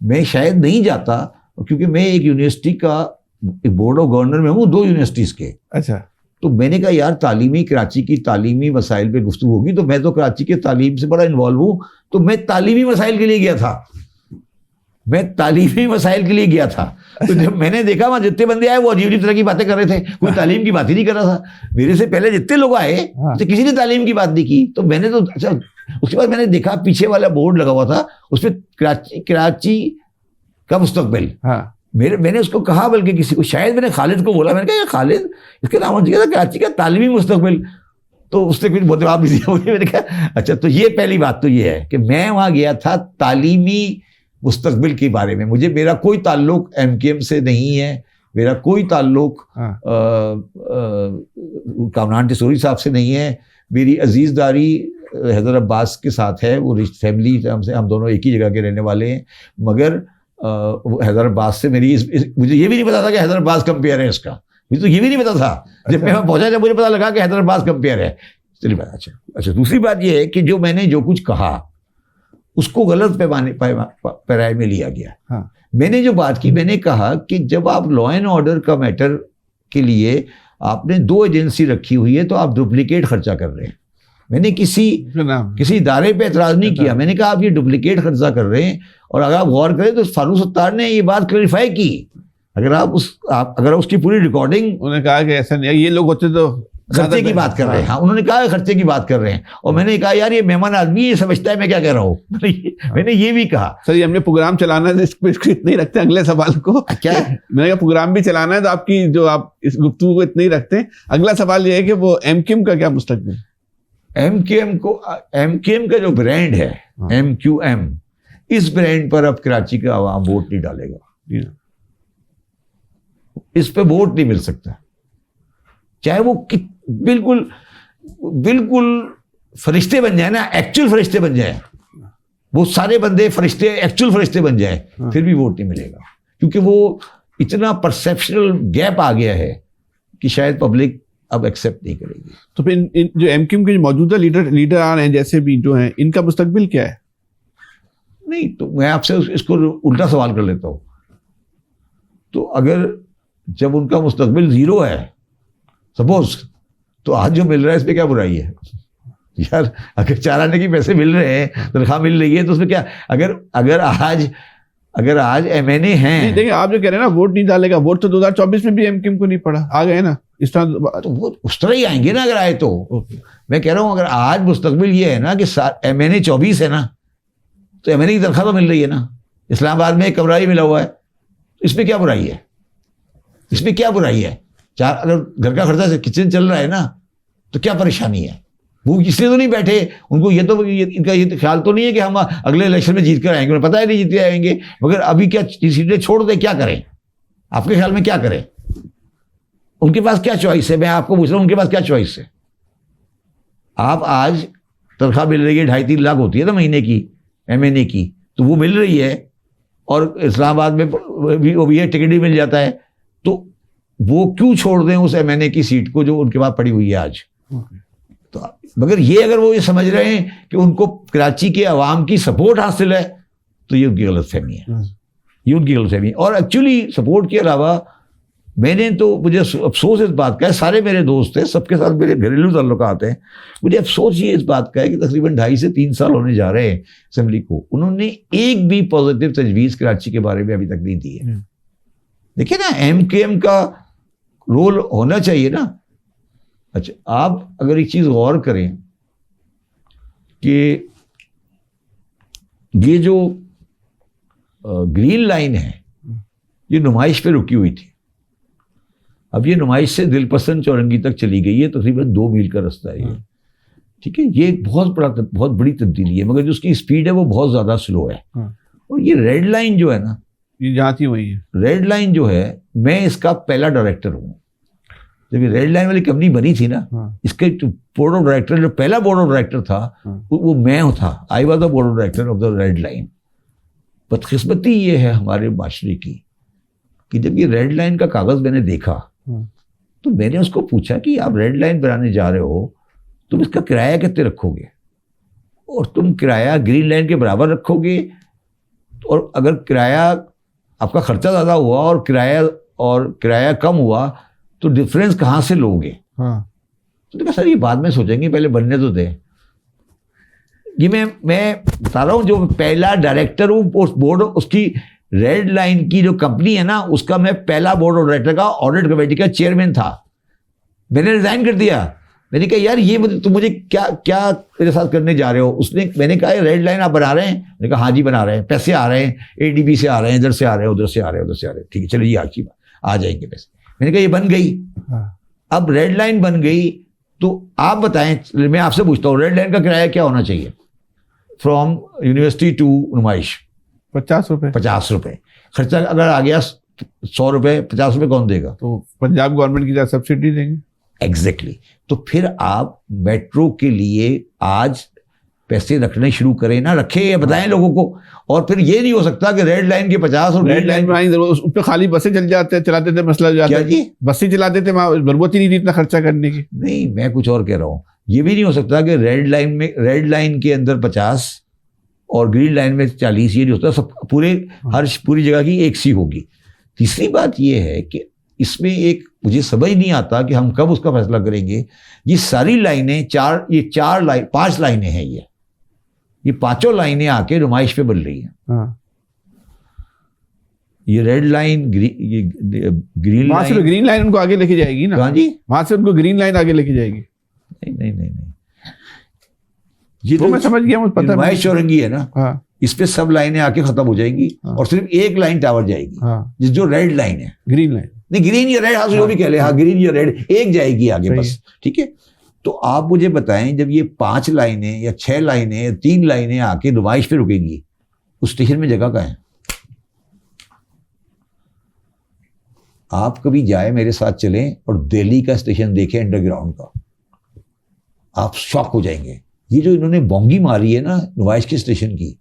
मैं शायद नहीं जाता, क्योंकि मैं एक यूनिवर्सिटी का एक बोर्ड ऑफ गवर्नर में हूँ, 2 यूनिवर्सिटीज़ के। अच्छा, तो मैंने कहा यार कराची की तालीमी मसाइल पे गुफ्तगू होगी, तो मैं तो कराची के तालीम से बड़ा इन्वॉल्व हूँ, तो मैं तालीमी मसाइल के लिए गया था। मैं तालीमी मसाइल के लिए गया था। तो जब मैंने देखा वहाँ जितने बंदे आए वो अजीब अजीब तरह की बातें कर रहे थे, कोई तालीम की बात ही नहीं कर रहा था। मेरे से पहले जितने लोग आए तो किसी ने तालीम की बात नहीं की। तो मैंने तो अच्छा, उसके बाद मैंने देखा पीछे वाला बोर्ड लगा हुआ था, उस पर कराची का मुस्तकबिल। मैंने उसको कहा, बल्कि किसी को, शायद मैंने खालिद को बोला, मैंने कहा खालिद इसके नाम होना चाहिए था कराची का तालीमी मुस्तकबिल। तो उसने कुछ बहुत जवाब दिया मुझे। मैंने कहा अच्छा, तो ये पहली बात तो ये है कि मैं वहाँ गया था तालीमी मुस्तकबिल के बारे में। मेरा कोई ताल्लुक MKM से नहीं है, मेरा कोई ताल्लुक कामरान टिसोरी साहब से नहीं है। मेरी अजीज़दारी हैदर अब्बास के साथ है, वो फैमिली हमसे, हम दोनों एक ही जगह के रहने वाले हैं। मगर हैदर अब्बास से मेरी मुझे ये भी नहीं पता था कि हैदर अब्बास कंपेयर है इसका, मुझे तो ये भी नहीं पता था। जब मैं पहुंचा जब मुझे पता लगा कि हैदर अब्बास कंपेयर है। चलिए बात अच्छा। दूसरी बात ये है कि जो मैंने जो कुछ कहा उसको गलत पैमाने में लिया गया। मैंने जो बात की, मैंने कहा कि जब आप लॉ एंड ऑर्डर का मैटर के लिए आपने 2 एजेंसी रखी हुई है तो आप डुप्लीकेट खर्चा कर रहे हैं। मैंने किसी इदारे पे एतराज़ नहीं किया, मैंने कहा आप ये डुप्लीकेट खर्चा कर रहे हैं। और अगर आप गौर करें तो फारूक सत्तार ने ये बात क्लैरिफाई की। अगर उसकी पूरी रिकॉर्डिंग, उन्होंने कहा कि ऐसा नहीं, ये लोग होते तो खर्चे की बात कर रहे हैं। हाँ, उन्होंने कहा खर्चे की बात कर रहे हैं। और मैंने कहा यार ये मेहमान आदमी ये समझता है मैं क्या कह रहा हूँ। मैंने ये भी कहा सर ये हमने प्रोग्राम चलाना है, इसको इतना ही रखते हैं अगले सवाल को। क्या मैंने कहा प्रोग्राम भी चलाना है तो आपकी जो आप इस गुफ्तगू को इतना ही रखते हैं। अगला सवाल ये है कि वो MKM का क्या मुस्तकबिल? MKM का जो ब्रांड है MQM, इस ब्रांड पर अब कराची का आवाम वोट नहीं डालेगा। इस पे वोट नहीं मिल सकता, चाहे वो बिल्कुल फरिश्ते बन जाए ना, एक्चुअल फरिश्ते बन जाए, वो सारे बंदे फरिश्ते, एक्चुअल फरिश्ते बन जाए, फिर भी वोट नहीं मिलेगा। क्योंकि वो इतना परसेप्शनल गैप आ गया है कि शायद पब्लिक अब एक्सेप्ट नहीं करेगी। तो फिर इन जो MKM के मौजूदा लीडर आ रहे हैं जैसे भी जो हैं, इनका मुस्तकबिल क्या है? नहीं, तो मैं आपसे इसको उल्टा सवाल कर लेता हूँ। तो अगर जब उनका मुस्तकबिल 0 है सपोज, तो आज जो मिल रहा है इस पे क्या बुराई है यार? अगर 4 आने के पैसे मिल रहे हैं, तनख्वाह मिल रही है, तो उसमें क्या, अगर आज MNA हैं। देखिए आप जो कह रहे हैं ना वोट नहीं डालेगा, वोट तो 2024 में भी MKM को नहीं पड़ा, आ गए ना इस तरह, तो वो उस तरह ही आएंगे ना अगर आए तो। मैं कह रहा हूँ अगर आज मुस्तकबिल ये है ना कि MNA 24 है ना, तो MNA की तनख्वाह तो मिल रही है ना। इस्लामाबाद में एक कमरा ही मिला हुआ है, इसमें क्या बुराई है? इसमें क्या बुराई है? अगर घर का खर्चा से किचन चल रहा है ना, तो क्या परेशानी है? वो इसलिए तो नहीं बैठे, उनको इनका ये ख्याल तो नहीं है कि हम अगले इलेक्शन में जीत कर आएंगे, उन्हें पता है नहीं जीत के आएंगे। मगर अभी क्या सीटें छोड़ दें, क्या करें? आपके ख्याल में क्या करें? उनके पास क्या चॉइस है? मैं आपको पूछ रहा हूँ, उनके पास क्या चॉइस है? आप आज तनख्वाह मिल रही है 2.5-3 लाख होती है ना महीने की MNA की, तो वो मिल रही है, और इस्लामाबाद में भी है, टिकट ही मिल जाता है, तो वो क्यों छोड़ दें उस MNA की सीट को जो उनके पास पड़ी हुई है आज? तो मगर अगर वो ये समझ रहे हैं कि उनको कराची के अवाम की सपोर्ट हासिल है, तो ये उनकी गलतफहमी है, ये उनकी गलतफहमी है। और एक्चुअली सपोर्ट के अलावा मुझे अफसोस इस बात का है, सारे मेरे दोस्त हैं, सबके साथ मेरे घरेलू ताल्लुकात हैं, मुझे अफसोस ये इस बात का है कि तकरीबन 2.5 से 3 साल होने जा रहे हैं असेंबली को, उन्होंने एक भी पॉजिटिव तजवीज़ कराची के बारे में अभी तक नहीं दी है। देखिए ना, MKM का रोल होना चाहिए ना। अच्छा, आप अगर एक चीज़ गौर करें कि ये जो ग्रीन लाइन है ये नुमाइश पे रुकी हुई थी, अब ये नुमाइश से दिलपसंद चौरंगी तक चली गई है, तकरीबन 2 मील का रास्ता है ये, ठीक है। ये बहुत बड़ी तब्दीली है, मगर जो उसकी स्पीड है वो बहुत ज़्यादा स्लो है। और ये रेड लाइन जो है ना, ये जाती वही है। रेड लाइन जो है, मैं इसका पहला डायरेक्टर हूँ। जब ये रेड लाइन वाली कंपनी बनी थी ना, इसके बोर्ड ऑफ डायरेक्टर, जो पहला बोर्ड ऑफ डायरेक्टर था वो मैं था। I was the board of director of the red line. बदकिस्मती ये है हमारे माशरे की कि जब ये रेड लाइन का कागज़ मैंने देखा तो मैंने उसको पूछा कि आप रेड लाइन बनाने जा रहे हो, तुम इसका किराया कितने रखोगे, और तुम किराया ग्रीन लाइन के बराबर रखोगे, और अगर किराया आपका खर्चा ज़्यादा हुआ और किराया कम हुआ तो डिफरेंस कहाँ से लोगे? तो देखा सर ये बाद में सोचेंगे, पहले बनने तो दें। ये मैं बता रहा हूँ, जो पहला डायरेक्टर हूँ बोर्ड, उसकी रेड लाइन की जो कंपनी है ना, उसका मैं पहला बोर्ड ऑफ डायरेक्टर का ऑडिट कमेटी का चेयरमैन था। मैंने रिजाइन कर दिया। मैंने कहा यार ये तुम मुझे क्या क्या मेरे साथ करने जा रहे हो। मैंने कहा रेड लाइन आप बना रहे हैं? मैंने कहा हाँ जी बना रहे हैं, पैसे आ रहे हैं, एडीबी से आ रहे हैं, इधर से आ रहे हैं, उधर से आ रहे हैं, उधर से आ रहे हैं, ठीक है चलिए आज की आ जाएंगे पैसे। मैंने कहा ये बन गई। अब रेड लाइन बन गई तो आप बताएं, मैं आपसे पूछता हूँ रेड लाइन का किराया क्या होना चाहिए फ्रॉम यूनिवर्सिटी टू नुमाइश? 50 रुपए। 50 रुपए। खर्चा अगर आ गया 100 रुपए, 50 रुपए कौन देगा? तो पंजाब गवर्नमेंट की तरफ सब्सिडी देंगे। एग्जैक्टली तो फिर आप मेट्रो के लिए आज पैसे रखने शुरू करें ना, रखें या बताएं लोगों को। और फिर ये नहीं हो सकता कि रेड लाइन के 50 और रेड लाइन में उस पर खाली बसें चलाते थे, मसला हो जाता है। बसें चलाते थे, वहाँ जरूरत ही नहीं थी इतना खर्चा करने की। नहीं, मैं कुछ और कह रहा हूँ। ये भी नहीं हो सकता कि रेड लाइन के अंदर 50 और ग्रीन लाइन में 40, ये नहीं होता। सब पूरी जगह की एक सी होगी। तीसरी बात ये है कि इसमें एक मुझे समझ नहीं आता कि हम कब उसका फैसला करेंगे। ये सारी लाइनें 5 लाइनें हैं, ये 5 लाइनें आके नुमाइश पे बन रही हैं। ये रेड लाइन, ये ग्रीन वहां से ग्रीन लाइन उनको आगे लेके जाएगी ना। हाँ जी, वहां से उनको ग्रीन लाइन आगे लेके जाएगी। नहीं, ये तो मैं समझ गया, मुझे पता है। नुमाइश चौरंगी है ना, हाँ। इस पे सब लाइनें आके खत्म हो जाएंगी। हाँ। और सिर्फ एक लाइन टावर जाएगी। हाँ। जो रेड लाइन है, ग्रीन लाइन नहीं ग्रीन या रेड, हाँ जो भी कह ले, हाँ ग्रीन या रेड, एक जाएगी आगे बस, ठीक है। तो आप मुझे बताएं, जब ये 5 लाइनें या 6 लाइनें या 3 लाइनें आके नुमाइश पे रुकेंगी, उस स्टेशन में जगह कहाँ है? आप कभी जाए मेरे साथ चलें और दिल्ली का स्टेशन देखें अंडरग्राउंड का, आप शॉक हो जाएंगे। ये जो इन्होंने बोंगी मारी है ना नुमाइश के स्टेशन की,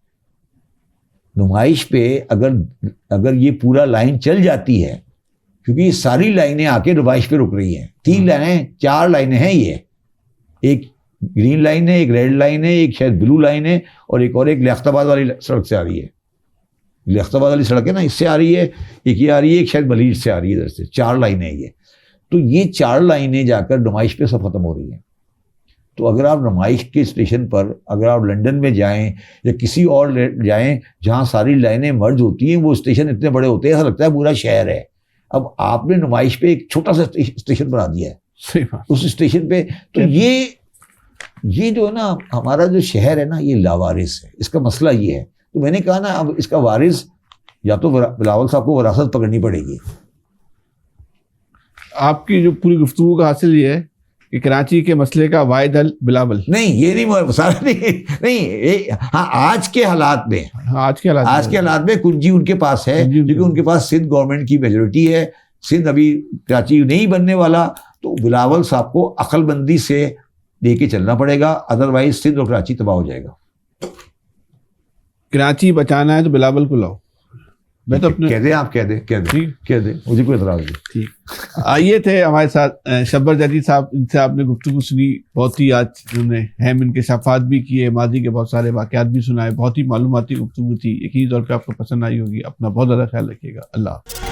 नुमाइश पे अगर ये पूरा लाइन चल जाती है, क्योंकि ये सारी लाइनें आके नुमाइश पे रुक रही हैं। 3 लाइनें, 4 लाइनें हैं, ये एक ग्रीन लाइन है, एक रेड लाइन है, एक शायद ब्लू लाइन है, और एक लियाकताबाद वाली सड़क से आ रही है। लियाकताबाद वाली सड़क है ना, इससे आ रही है, एक ये आ रही है, एक शायद बलीर से आ रही है, इधर से 4 लाइनें ये। तो ये 4 लाइनें जाकर नुमाइश पे सब खत्म हो रही हैं। तो अगर आप नुमाइश के स्टेशन पर, अगर आप लंदन में जाएं या किसी और जाएं जहां सारी लाइनें मर्ज होती हैं, वो स्टेशन इतने बड़े होते हैं, ऐसा लगता है पूरा शहर है। अब आपने नुमाइश पे एक छोटा सा स्टेशन बना दिया है। सही बात। उस स्टेशन पे तो ये जो है ना, हमारा जो शहर है ना, ये लावारिस है। इसका मसला ये है। तो मैंने कहा ना, अब इसका वारिस या तो बिलावल साहब को वरासत पकड़नी पड़ेगी। आपकी जो पूरी गुफ्तगू का हासिल ये है कि कराची के मसले का वाहिद हल बिलावल नहीं, ये नहीं सारा नहीं हाँ आज के हालात में, आज के हालात में कुंजी उनके पास है, क्योंकि उनके पास सिंध गवर्नमेंट की मेजोरिटी है। सिंध अभी कराची नहीं बनने वाला, तो बिलावल साहब को अक्लमंदी से लेके चलना पड़ेगा, अदरवाइज सिंध और कराची तबाह हो जाएगा। कराची बचाना है तो बिलावल को लाओ। मैं तो अपने कह दे, आप कह दे, मुझे कोई एतराज नहीं। ठीक, आइए थे हमारे साथ शब्बर जदीद साहब, इनसे आपने गुफ्तगू सुनी। बहुत ही आज उन्होंने अहम इंकशाफात भी किए, माजी के बहुत सारे वाक़यात भी सुनाए। बहुत ही मालूमाती गुफ्तगू थी। यकीनी तौर पर आपको पसंद आई होगी। अपना बहुत ज़्यादा ख्याल रखिएगा। अल्लाह।